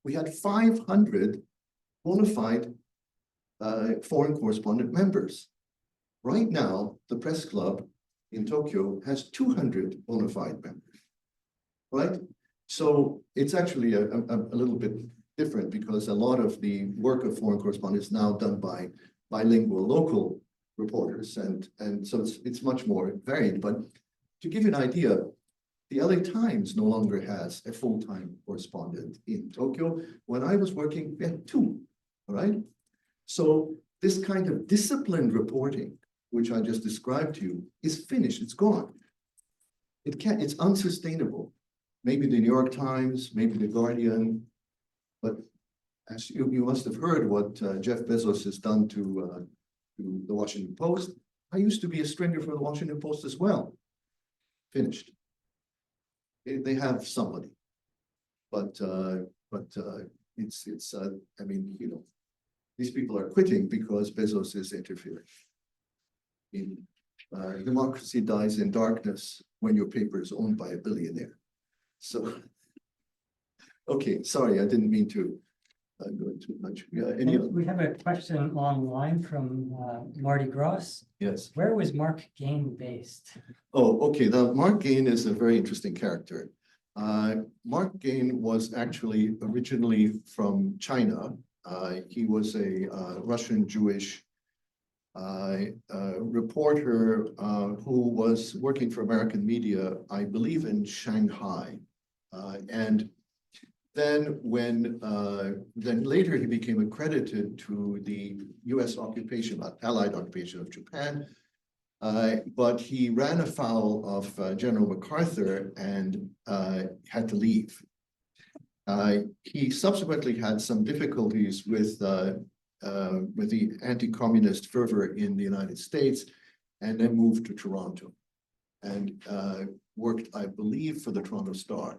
we had 500 bona fide foreign correspondent members. Right now, the press club in Tokyo has 200 bona fide members, right? So it's actually a little bit different because a lot of the work of foreign correspondents is now done by bilingual local reporters, and so it's much more varied. But to give you an idea, the LA Times no longer has a full-time correspondent in Tokyo. When I was working, we had two, all right? So this kind of disciplined reporting, which I just described to you, is finished, it's gone. It's unsustainable. Maybe the New York Times, maybe the Guardian, but as you must have heard what Jeff Bezos has done to the Washington Post. I used to be a stringer for the Washington Post as well. Finished. They have somebody, but it's I mean, you know, these people are quitting because Bezos is interfering. Democracy dies in darkness when your paper is owned by a billionaire. So, okay, sorry, I didn't mean to go too much. Yeah, We have a question online from Marty Gross. Yes. Where was Mark Gain based? Oh, okay. Now, Mark Gain is a very interesting character. Mark Gain was actually originally from China. He was a Russian Jewish reporter who was working for American media, I believe in Shanghai. And then then later he became accredited to the US occupation, Allied occupation of Japan. But he ran afoul of General MacArthur and had to leave. He subsequently had some difficulties with the anti-communist fervor in the United States, and then moved to Toronto and worked, I believe, for the Toronto Star,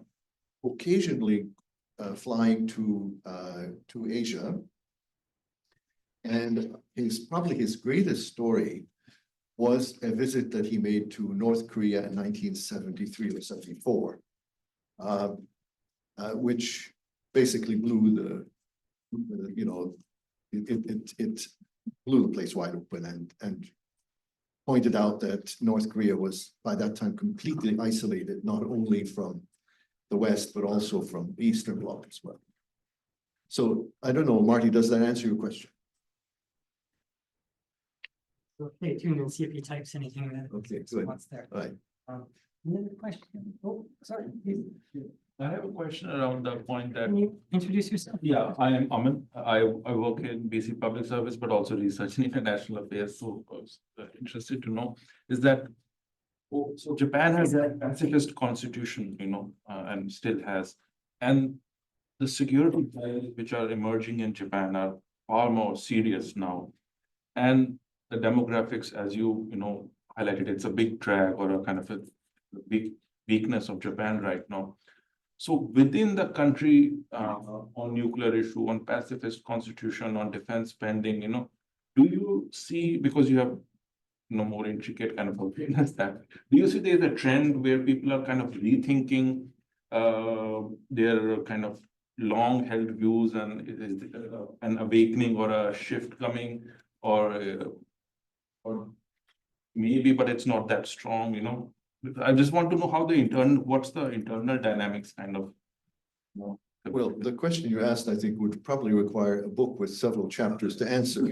occasionally flying to Asia. And probably his greatest story was a visit that he made to North Korea in 1973 or 74, which basically blew it blew the place wide open and pointed out that North Korea was by that time completely isolated, not only from the West, but also from the Eastern Bloc as well. So I don't know, Marty, does that answer your question? We'll stay tuned and see if he types anything that Okay, good. wants there. All right. Another question? Oh, sorry. Please. I have a question around the point that, Can you introduce yourself? yeah, I am Aman. I work in BC Public Service, but also research in international affairs. So I was interested to know is that, so Japan has a pacifist constitution, and still has, and the security threats which are emerging in Japan are far more serious now. And the demographics, as you highlighted, it's a big drag or a kind of a big weakness of Japan right now. So within the country, on nuclear issue, on pacifist constitution, on defense spending, do you see, because you have more intricate kind of awareness that, do you see there's a trend where people are kind of rethinking their kind of long held views, and is an awakening or a shift coming, or maybe, but it's not that strong, I just want to know how what's the internal dynamics kind of. Well, the question you asked, I think, would probably require a book with several chapters to answer.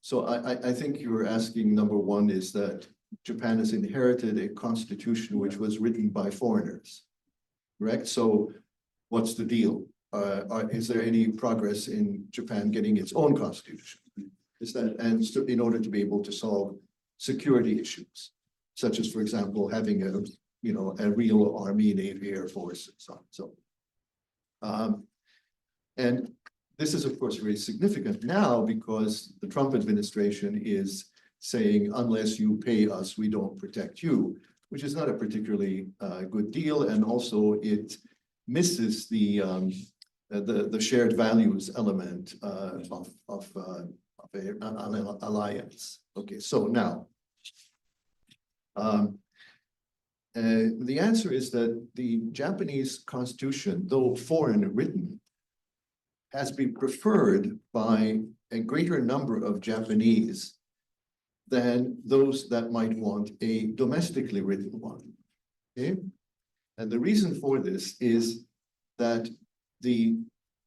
So I think you were asking, number one, is that Japan has inherited a constitution which was written by foreigners, correct? So what's the deal? Is there any progress in Japan getting its own constitution? In order to be able to solve security issues, such as, for example, having a real army, navy, air force, and so on. And this is, of course, very significant now because the Trump administration is saying, unless you pay us, we don't protect you, which is not a particularly good deal. And also it misses the shared values element of an alliance. Okay, so now, the answer is that the Japanese constitution, though foreign written, has been preferred by a greater number of Japanese than those that might want a domestically written one. Okay, and the reason for this is that the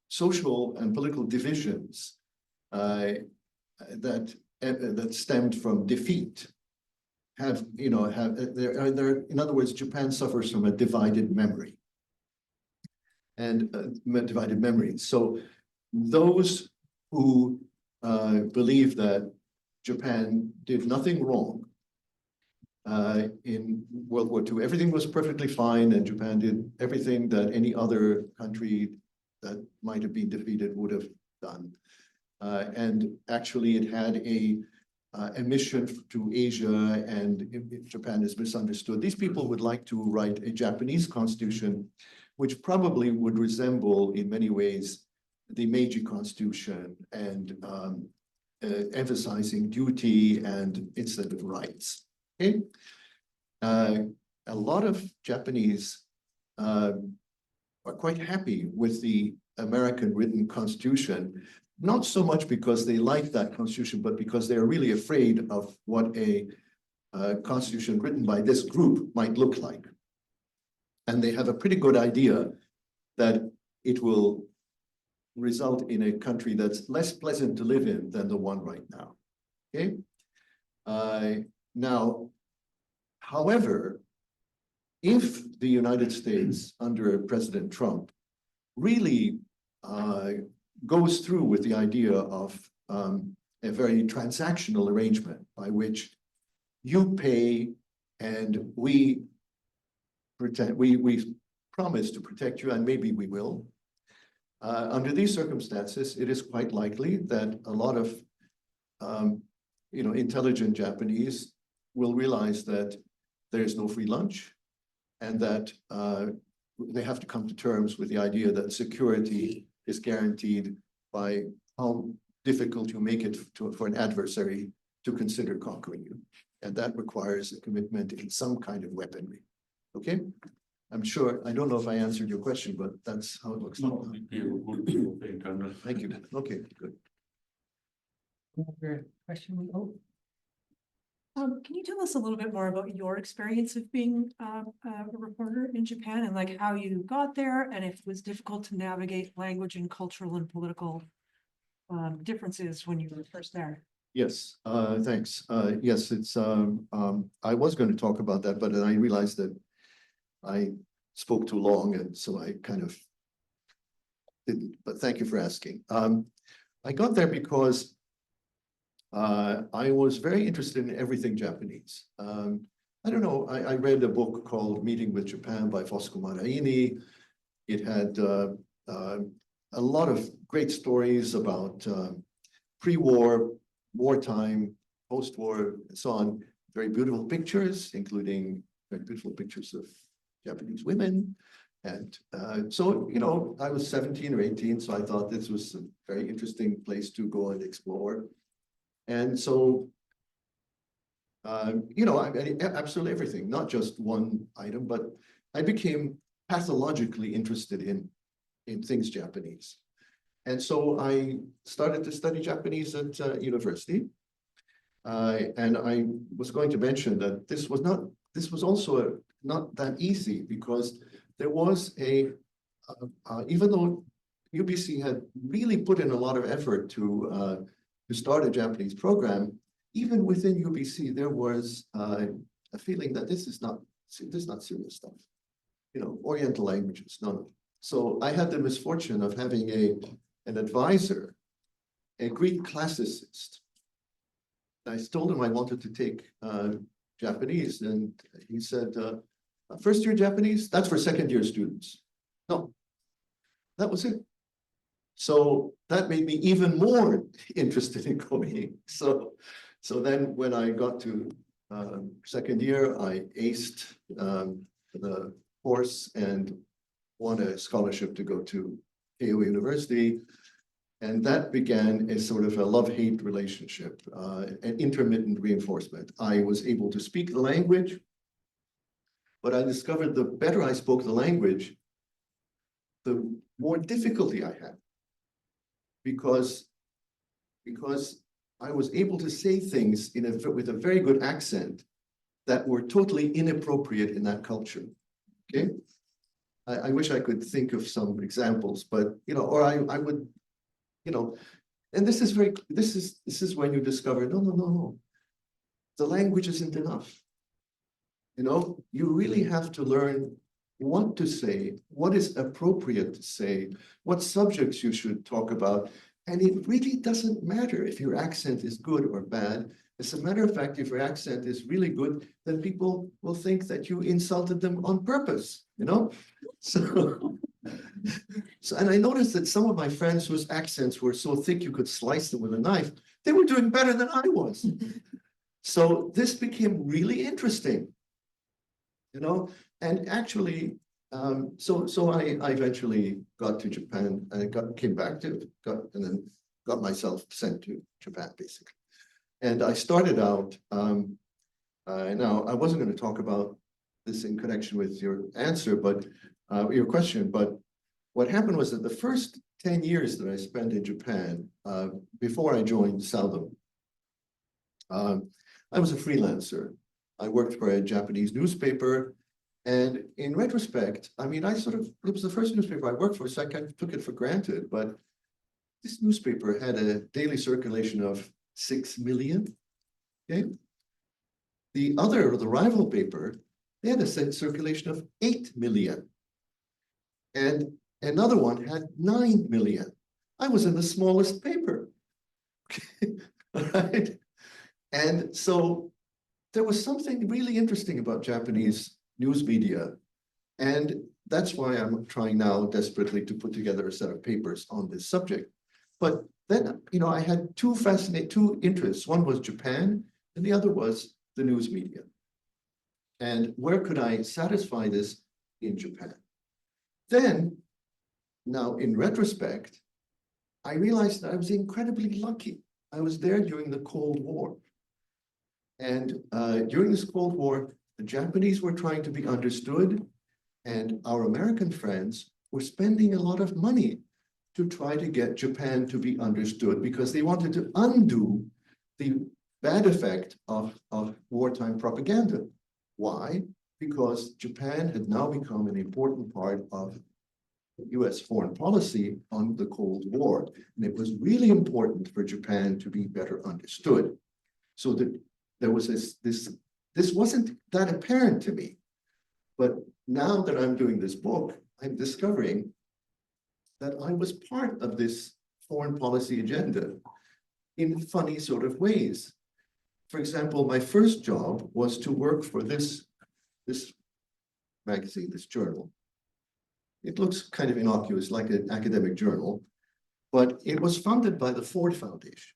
social and political divisions that stemmed from defeat in other words, Japan suffers from a divided memory. And divided memory. So those who believe that Japan did nothing wrong in World War II, everything was perfectly fine, and Japan did everything that any other country that might have been defeated would have done. And actually, it had a mission to Asia, and Japan is misunderstood. These people would like to write a Japanese constitution, which probably would resemble in many ways the Meiji Constitution, and emphasizing duty and instead of rights. Okay, a lot of Japanese are quite happy with the American written constitution. Not so much because they like that constitution, but because they're really afraid of what a constitution written by this group might look like. And they have a pretty good idea that it will result in a country that's less pleasant to live in than the one right now. Okay. Now, however, if the United States under President Trump really goes through with the idea of a very transactional arrangement by which you pay and we promise to protect you, and maybe we will. Under these circumstances, it is quite likely that a lot of intelligent Japanese will realize that there is no free lunch, and that they have to come to terms with the idea that security is guaranteed by how difficult you make it for an adversary to consider conquering you. And that requires a commitment in some kind of weaponry. Okay? I'm sure, I don't know if I answered your question, but that's how it looks. No, internal. Thank you. Okay, good. Another question? Oh, Can you tell us a little bit more about your experience of being a reporter in Japan, and like how you got there, and if it was difficult to navigate language and cultural and political differences when you were first there? Yes, thanks. Yes, it's I was going to talk about that, but then I realized that I spoke too long, and so I kind of didn't, but thank you for asking. I got there because I was very interested in everything Japanese. I don't know, I read a book called Meeting with Japan by Fosco Maraini. It had a lot of great stories about pre-war, wartime, post-war, and so on. Very beautiful pictures, including very beautiful pictures of Japanese women. And so, I was 17 or 18, so I thought this was a very interesting place to go and explore. And so, absolutely everything, not just one item, but I became pathologically interested in things Japanese. And so I started to study Japanese at university. And I was going to mention that this was also not that easy, because there was even though UBC had really put in a lot of effort to start a Japanese program, even within UBC, there was a feeling that this is not serious stuff. Oriental languages, no. So I had the misfortune of having an advisor, a Greek classicist. I told him I wanted to take Japanese, and he said, first year Japanese, that's for second year students. No, that was it. So that made me even more interested in going. So then when I got to second year, I aced the course and won a scholarship to go to Keio University. And that began a sort of a love-hate relationship, an intermittent reinforcement. I was able to speak the language, but I discovered the better I spoke the language, the more difficulty I had. Because I was able to say things with a very good accent that were totally inappropriate in that culture. Okay? I wish I could think of some examples, but, or I would, and this is when you discover, no. The language isn't enough. You really have to learn what to say, what is appropriate to say, what subjects you should talk about. And it really doesn't matter if your accent is good or bad. As a matter of fact, if your accent is really good, then people will think that you insulted them on purpose, So, and I noticed that some of my friends whose accents were so thick you could slice them with a knife, they were doing better than I was. So this became really interesting, and actually, so I eventually got to Japan and came back and then got myself sent to Japan, basically. And I started out, now I wasn't going to talk about this in connection with your answer, but your question, but what happened was that the first 10 years that I spent in Japan, before I joined Southam, I was a freelancer. I worked for a Japanese newspaper. And in retrospect, I mean, it was the first newspaper I worked for, so I kind of took it for granted. But this newspaper had a daily circulation of 6 million. Okay. The rival paper, they had a circulation of 8 million. And another one had 9 million. I was in the smallest paper. Okay. All right. And so there was something really interesting about Japanese news media. And that's why I'm trying now desperately to put together a set of papers on this subject. But then, I had two interests. One was Japan, and the other was the news media. And where could I satisfy this in Japan? Then, now in retrospect, I realized that I was incredibly lucky. I was there during the Cold War. And during this Cold War, the Japanese were trying to be understood, and our American friends were spending a lot of money to try to get Japan to be understood because they wanted to undo the bad effect of wartime propaganda. Why? Because Japan had now become an important part of US foreign policy on the Cold War. And it was really important for Japan to be better understood. So that there was this wasn't that apparent to me. But now that I'm doing this book, I'm discovering that I was part of this foreign policy agenda in funny sort of ways. For example, my first job was to work for this magazine, this journal. It looks kind of innocuous, like an academic journal, but it was funded by the Ford Foundation.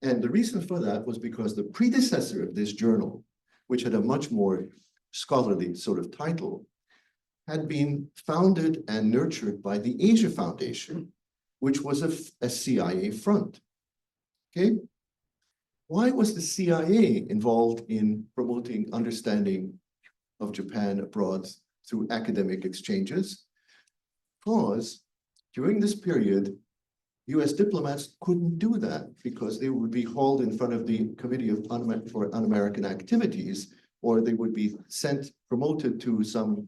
And the reason for that was because the predecessor of this journal, which had a much more scholarly sort of title, had been founded and nurtured by the Asia Foundation, which was a CIA front. Okay? Why was the CIA involved in promoting understanding of Japan abroad through academic exchanges? Because during this period, US diplomats couldn't do that because they would be hauled in front of the Committee for Un-American Activities, or they would be promoted to some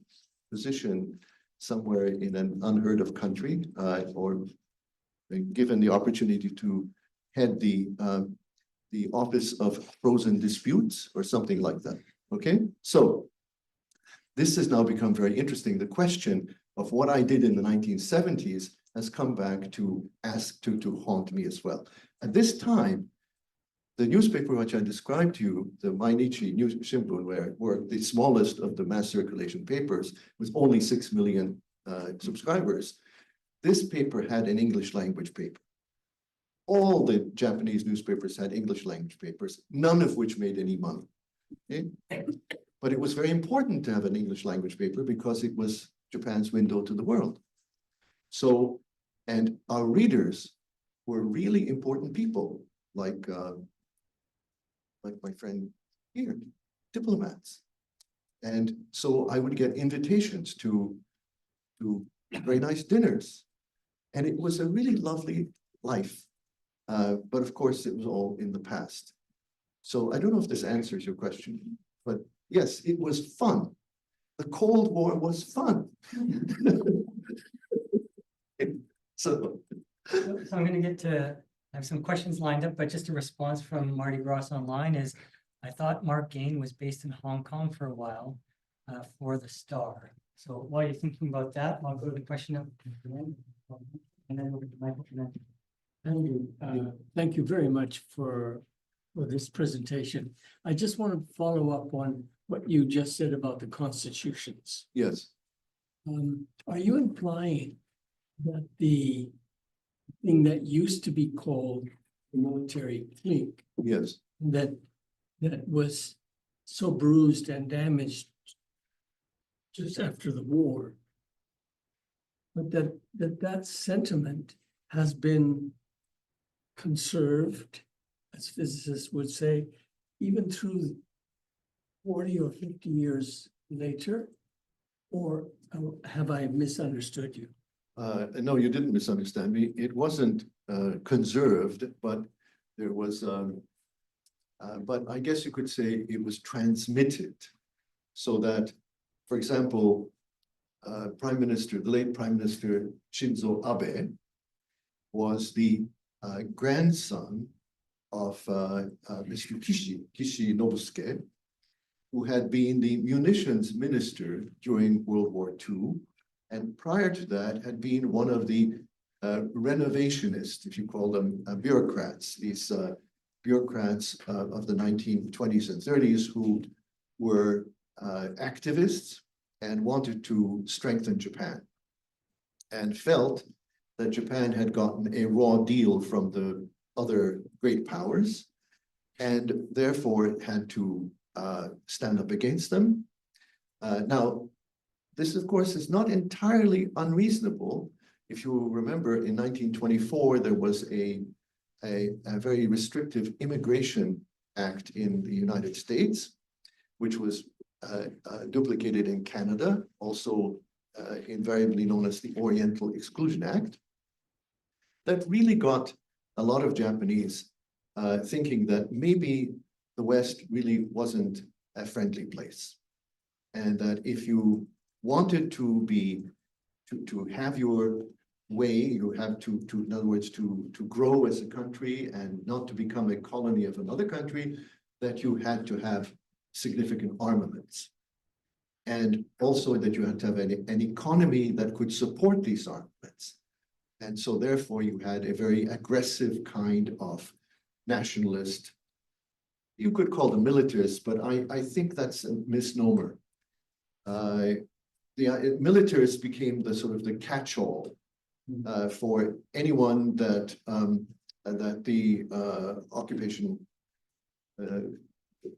position somewhere in an unheard of country, or given the opportunity to head the Office of Frozen Disputes or something like that. Okay, so this has now become very interesting. The question of what I did in the 1970s has come back to haunt me as well. At this time, the newspaper which I described to you, the Mainichi News Shimbun, where I worked, the smallest of the mass circulation papers, with only 6 million subscribers. This paper had an English language paper. All the Japanese newspapers had English language papers, none of which made any money. Okay? But it was very important to have an English language paper because it was Japan's window to the world. So, and our readers were really important people, like my friend here, diplomats. And so I would get invitations to very nice dinners. And it was a really lovely life. But of course, it was all in the past. So I don't know if this answers your question, but yes, it was fun. the Cold War was fun. So, So I'm going to I have some questions lined up, but just a response from Marty Gross online is, I thought Mark Gain was based in Hong Kong for a while for the Star. So while you're thinking about that, I'll go to the question up and then over to Michael. Andrew, thank you very much for this presentation. I just want to follow up on what you just said about the constitutions. yes, Are you implying that the thing that used to be called the military clique, yes. that was so bruised and damaged just after the war, but that sentiment has been conserved, as physicists would say, even through 40 or 50 years later? Or have I misunderstood you? No, you didn't misunderstand me. It wasn't conserved, but there was, but I guess you could say it was transmitted. So that, for example, the late Prime Minister Shinzo Abe was the grandson of Mr. Kishi Nobusuke, who had been the munitions minister during World War II, and prior to that had been one of the renovationists, if you call them bureaucrats, these bureaucrats of the 1920s and 30s who were activists and wanted to strengthen Japan and felt that Japan had gotten a raw deal from the other great powers and therefore had to stand up against them. Now, this, of course, is not entirely unreasonable. If you remember, in 1924, there was a very restrictive immigration act in the United States, which was duplicated in Canada, also invariably known as the Oriental Exclusion Act, that really got a lot of Japanese thinking that maybe the West really wasn't a friendly place. And that if you wanted to have your way, you have to in other words, to grow as a country and not to become a colony of another country, that you had to have significant armaments. And also that you had to have an economy that could support these armaments. And so therefore you had a very aggressive kind of nationalist, you could call them militarists, but I think that's a misnomer. The militarists became the sort of the catch-all for anyone that the occupation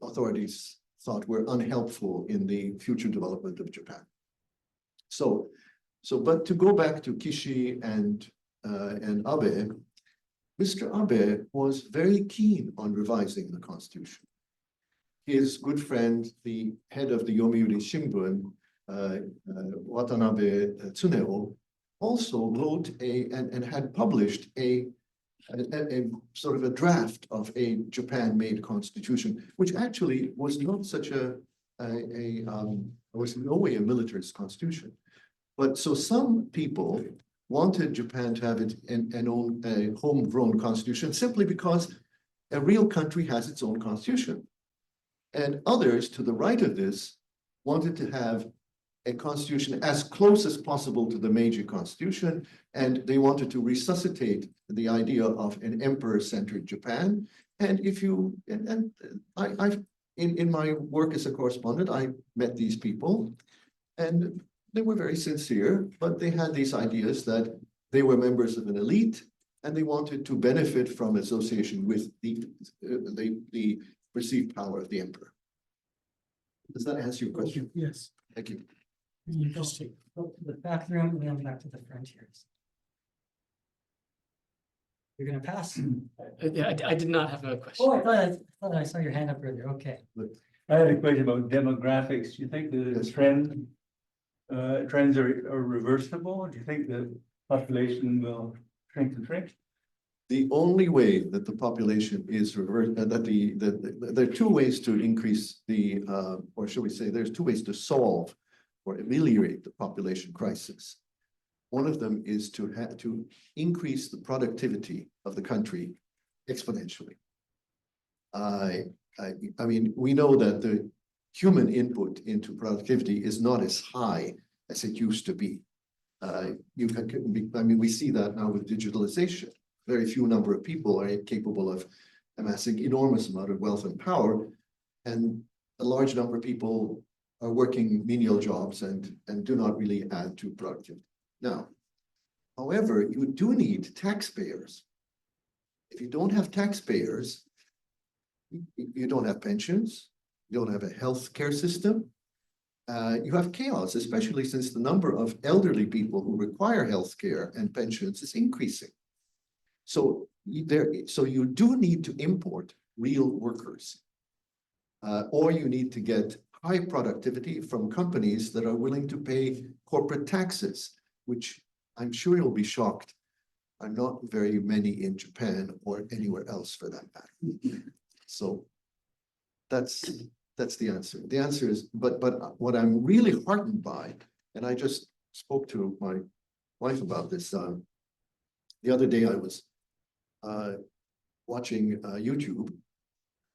authorities thought were unhelpful in the future development of Japan. But to go back to Kishi and Abe, Mr. Abe was very keen on revising the constitution. His good friend, the head of the Yomiuri Shimbun, Watanabe Tsuneo, also wrote and had published a sort of a draft of a Japan-made constitution, which actually was not such was in no way a militarist constitution. But so some people wanted Japan to have a homegrown constitution simply because a real country has its own constitution. And others to the right of this wanted to have a constitution as close as possible to the Meiji Constitution, and they wanted to resuscitate the idea of an emperor-centered Japan. And if you, in my work as a correspondent, I met these people, and they were very sincere, but they had these ideas that they were members of an elite, and they wanted to benefit from association with the perceived power of the emperor. Does that answer your question? Yes. Thank you. Interesting. Go to the back room and then back to the front here. You're gonna pass? Yeah, I did not have a question. Oh, I thought I saw your hand up earlier. Okay. I had a question about demographics. Do you think the Yes. trends are reversible? Do you think the population will shrink and shrink? The only way that the population is reversed, there are two ways to increase the, or should we say, there's two ways to solve or ameliorate the population crisis. One of them is to increase the productivity of the country exponentially. I mean, we know that the human input into productivity is not as high as it used to be. I mean, we see that now with digitalization. Very few number of people are capable of amassing enormous amount of wealth and power, and a large number of people are working menial jobs and do not really add to productivity. Now, however, you do need taxpayers. If you don't have taxpayers, you don't have pensions, you don't have a health care system. You have chaos, especially since the number of elderly people who require health care and pensions is increasing. So you do need to import real workers, or you need to get high productivity from companies that are willing to pay corporate taxes, which I'm sure you'll be shocked are not very many in Japan or anywhere else for that matter. So that's the answer. The answer is, but what I'm really heartened by, and I just spoke to my wife about this the other day. I was watching YouTube,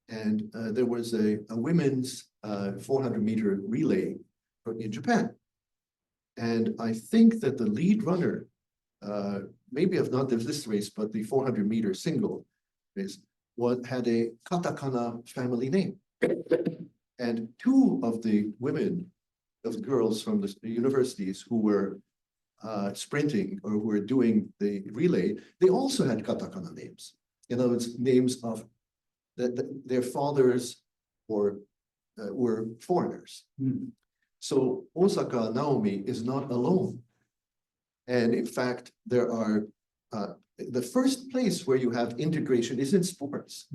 and there was a women's 400-meter relay in Japan. And I think that the lead runner, maybe of not this race, but the 400-meter single race, had a katakana family name. And two of the women, of the girls from the universities who were sprinting or who were doing the relay, they also had katakana names. In other words, names of their fathers or were foreigners. So Osaka Naomi is not alone. And in fact, there are the first place where you have integration is in sports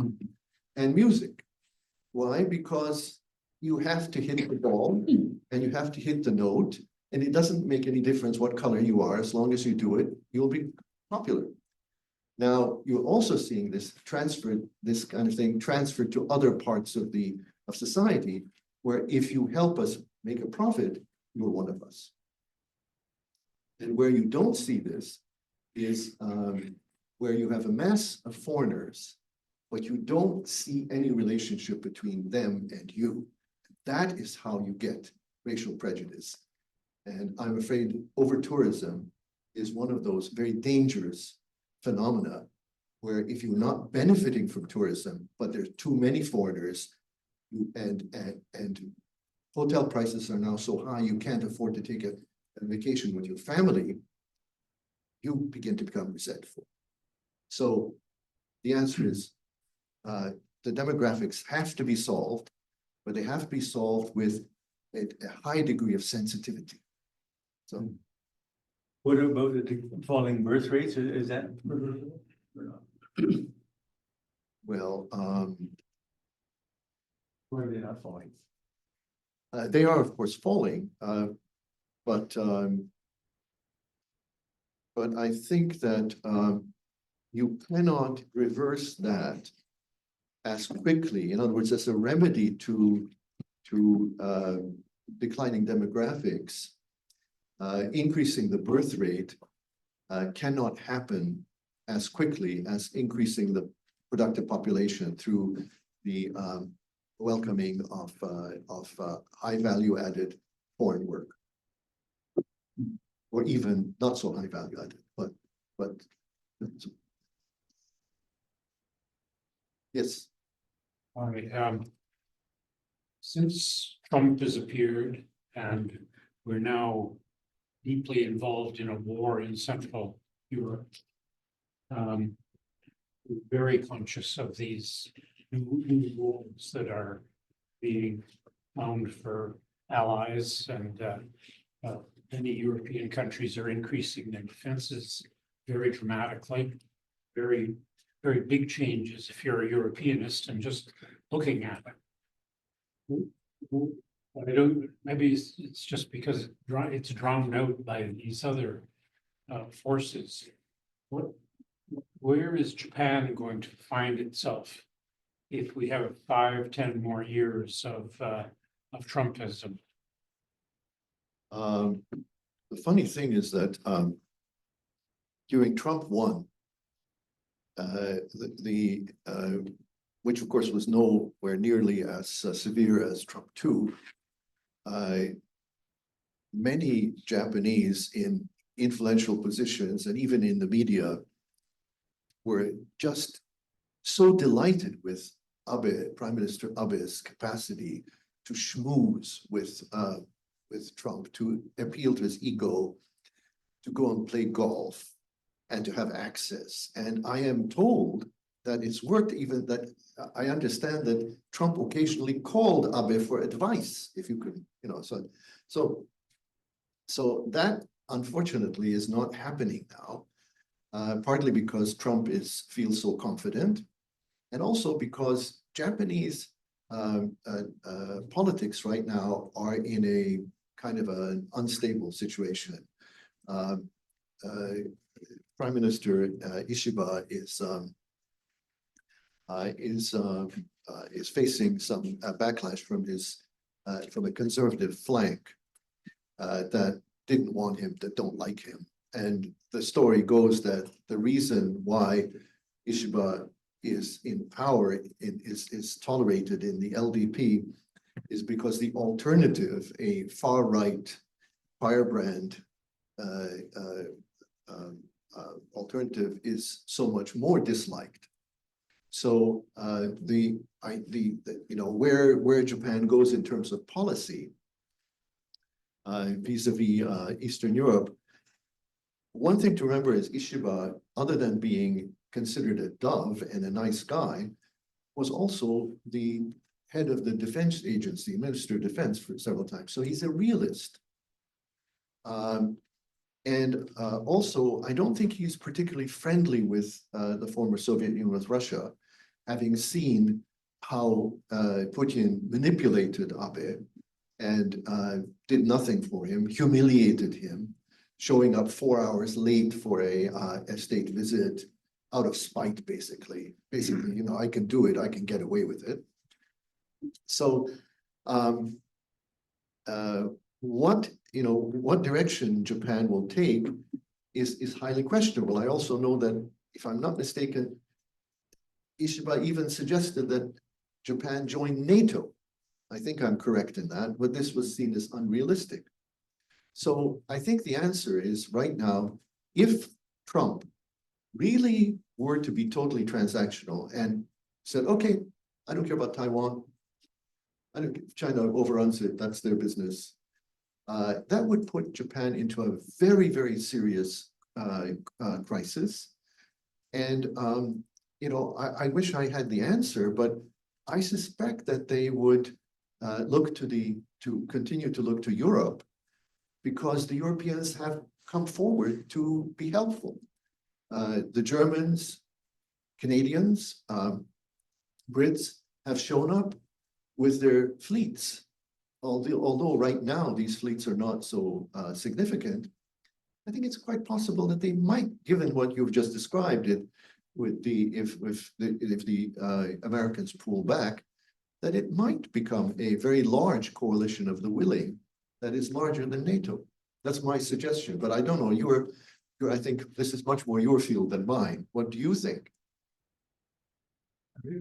and music. Why? Because you have to hit the ball and you have to hit the note, and it doesn't make any difference what color you are. As long as you do it, you'll be popular. Now, you're also seeing this kind of thing transferred to other parts of society, where if you help us make a profit, you're one of us. And where you don't see this is where you have a mass of foreigners, but you don't see any relationship between them and you. That is how you get racial prejudice. And I'm afraid over-tourism is one of those very dangerous phenomena where if you're not benefiting from tourism, but there's too many foreigners, and hotel prices are now so high you can't afford to take a vacation with your family, you begin to become resentful. So the answer is the demographics have to be solved, but they have to be solved with a high degree of sensitivity. So, what about the falling birth rates? Is that? well, Why are they not falling? they are of course falling, but I think that you cannot reverse that as quickly. In other words, as a remedy to declining demographics, increasing the birth rate cannot happen as quickly as increasing the productive population through the welcoming of high value added foreign work, or even not so high value added, but yes. All right. Since Trump has appeared and we're now deeply involved in a war in Central Europe, we're very conscious of these new rules that are being found for allies, and many European countries are increasing their defenses very dramatically. Very big changes if you're a Europeanist and just looking at it. I don't, maybe it's just because it's drowned out by these other forces. Where is Japan going to find itself if we have 5, 10 more years of Trumpism? The funny thing is that during Trump 1, which of course was nowhere nearly as severe as Trump 2, many Japanese in influential positions and even in the media were just so delighted with Abe, Prime Minister Abe's capacity to schmooze with Trump, to appeal to his ego, to go and play golf, and to have access. And I am told that it's worked, even that I understand that Trump occasionally called Abe for advice, if you could, so that unfortunately is not happening now, partly because Trump feels so confident, and also because Japanese politics right now are in a kind of an unstable situation. Prime Minister Ishiba is facing some backlash from a conservative flank that didn't want him, that don't like him. And the story goes that the reason why Ishiba is in power, is tolerated in the LDP, is because the alternative, a far-right firebrand alternative, is so much more disliked. So where Japan goes in terms of policy vis-a-vis Eastern Europe, one thing to remember is Ishiba, other than being considered a dove and a nice guy, was also the head of the defense agency, Minister of Defense, for several times. So he's a realist. Also, I don't think he's particularly friendly with the former Soviet Union, with Russia, having seen how Putin manipulated Abe and did nothing for him, humiliated him, showing up 4 hours late for a state visit out of spite, basically. Basically, I can do it, I can get away with it. So what direction Japan will take is highly questionable. I also know that, if I'm not mistaken, Ishiba even suggested that Japan join NATO. I think I'm correct in that, but this was seen as unrealistic. So I think the answer is, right now, if Trump really were to be totally transactional and said, okay, I don't care about Taiwan, if China overruns it, that's their business, that would put Japan into a very, very serious crisis. And I wish I had the answer, but I suspect that they would continue to look to Europe, because the Europeans have come forward to be helpful. The Germans, Canadians, Brits have shown up with their fleets. Although right now these fleets are not so significant, I think it's quite possible that they might, given what you've just described, if the Americans pull back, that it might become a very large coalition of the willing that is larger than NATO. That's my suggestion, but I don't know. I think this is much more your field than mine. What do you think?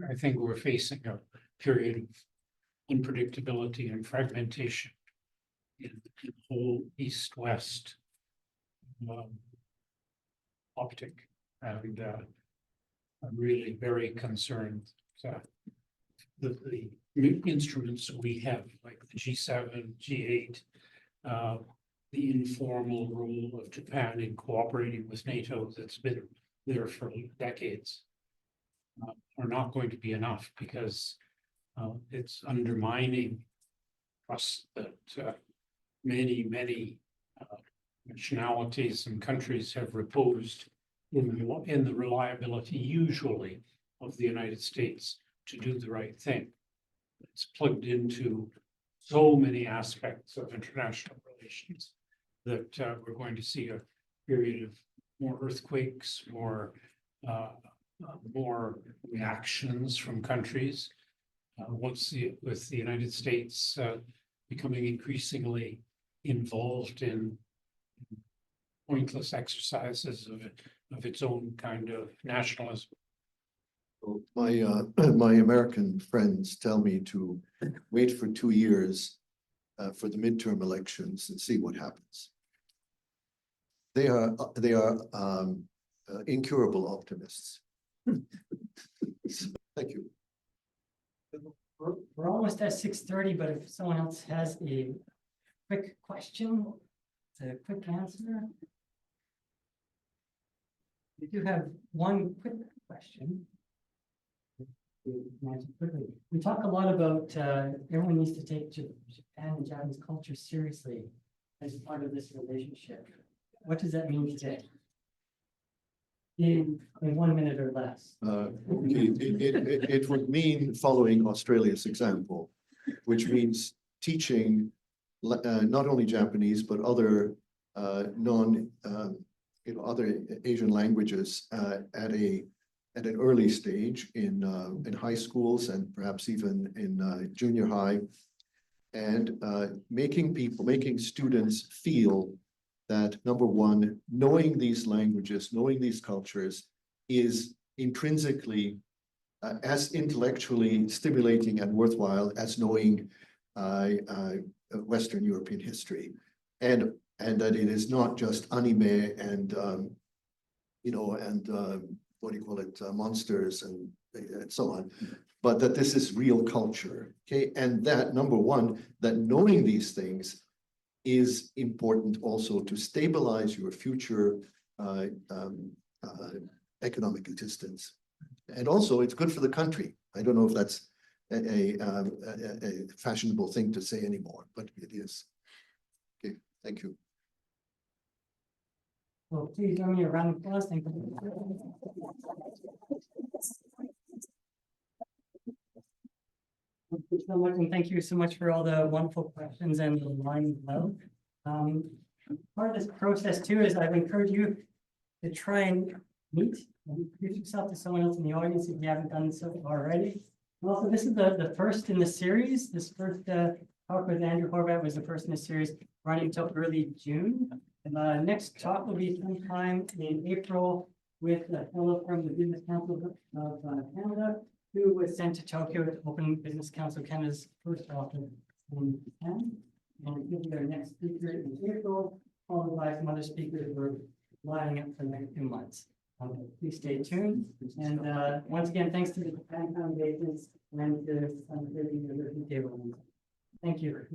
I think we're facing a period of unpredictability and fragmentation in the whole East-West optic, and I'm really very concerned that the instruments we have, like the G7, G8, the informal role of Japan in cooperating with NATO that's been there for decades, are not going to be enough, because it's undermining trust that many nationalities and countries have reposed in the reliability, usually, of the United States to do the right thing. It's plugged into so many aspects of international relations that we're going to see a period of more earthquakes, more reactions from countries. With the United States becoming increasingly involved in pointless exercises of its own kind of nationalism. My my American friends tell me to wait for 2 years for the midterm elections and see what happens. They are incurable optimists. Thank you. We're almost at 6:30, but if someone else has a quick question, a quick answer. We do have one quick question. We talk a lot about everyone needs to take Japan and Japanese culture seriously as part of this relationship. What does that mean today? In 1 minute or less. It would mean following Australia's example, which means teaching not only Japanese but other other Asian languages at an early stage in high schools and perhaps even in junior high, and making students feel that, number one, knowing these languages, knowing these cultures is intrinsically as intellectually stimulating and worthwhile as knowing Western European history, and that it is not just anime and what do you call it, monsters and so on, but that this is real culture. Okay, and that, number one, that knowing these things is important also to stabilize your future economic existence. And also it's good for the country. I don't know if that's a fashionable thing to say anymore, but it is. Okay, thank you. Well, please give me a round of applause. Thank you. Thank you so much, and thank you so much for all the wonderful questions and the line well. Part of this process too is I've encouraged you to try and meet and introduce yourself to someone else in the audience if you haven't done so already. And also, this is the first in the series. This first talk with Andrew Horvat was the first in the series, running until early June. And next talk will be sometime in April with a fellow from the Business Council of Canada, who was sent to Tokyo to open Business Council of Canada's first office in Japan. And he'll be our next speaker in April, followed by some other speakers who are lining up for the next 2 months. Please stay tuned. And once again, thanks to the Japan Foundation and to the University Table. Thank you.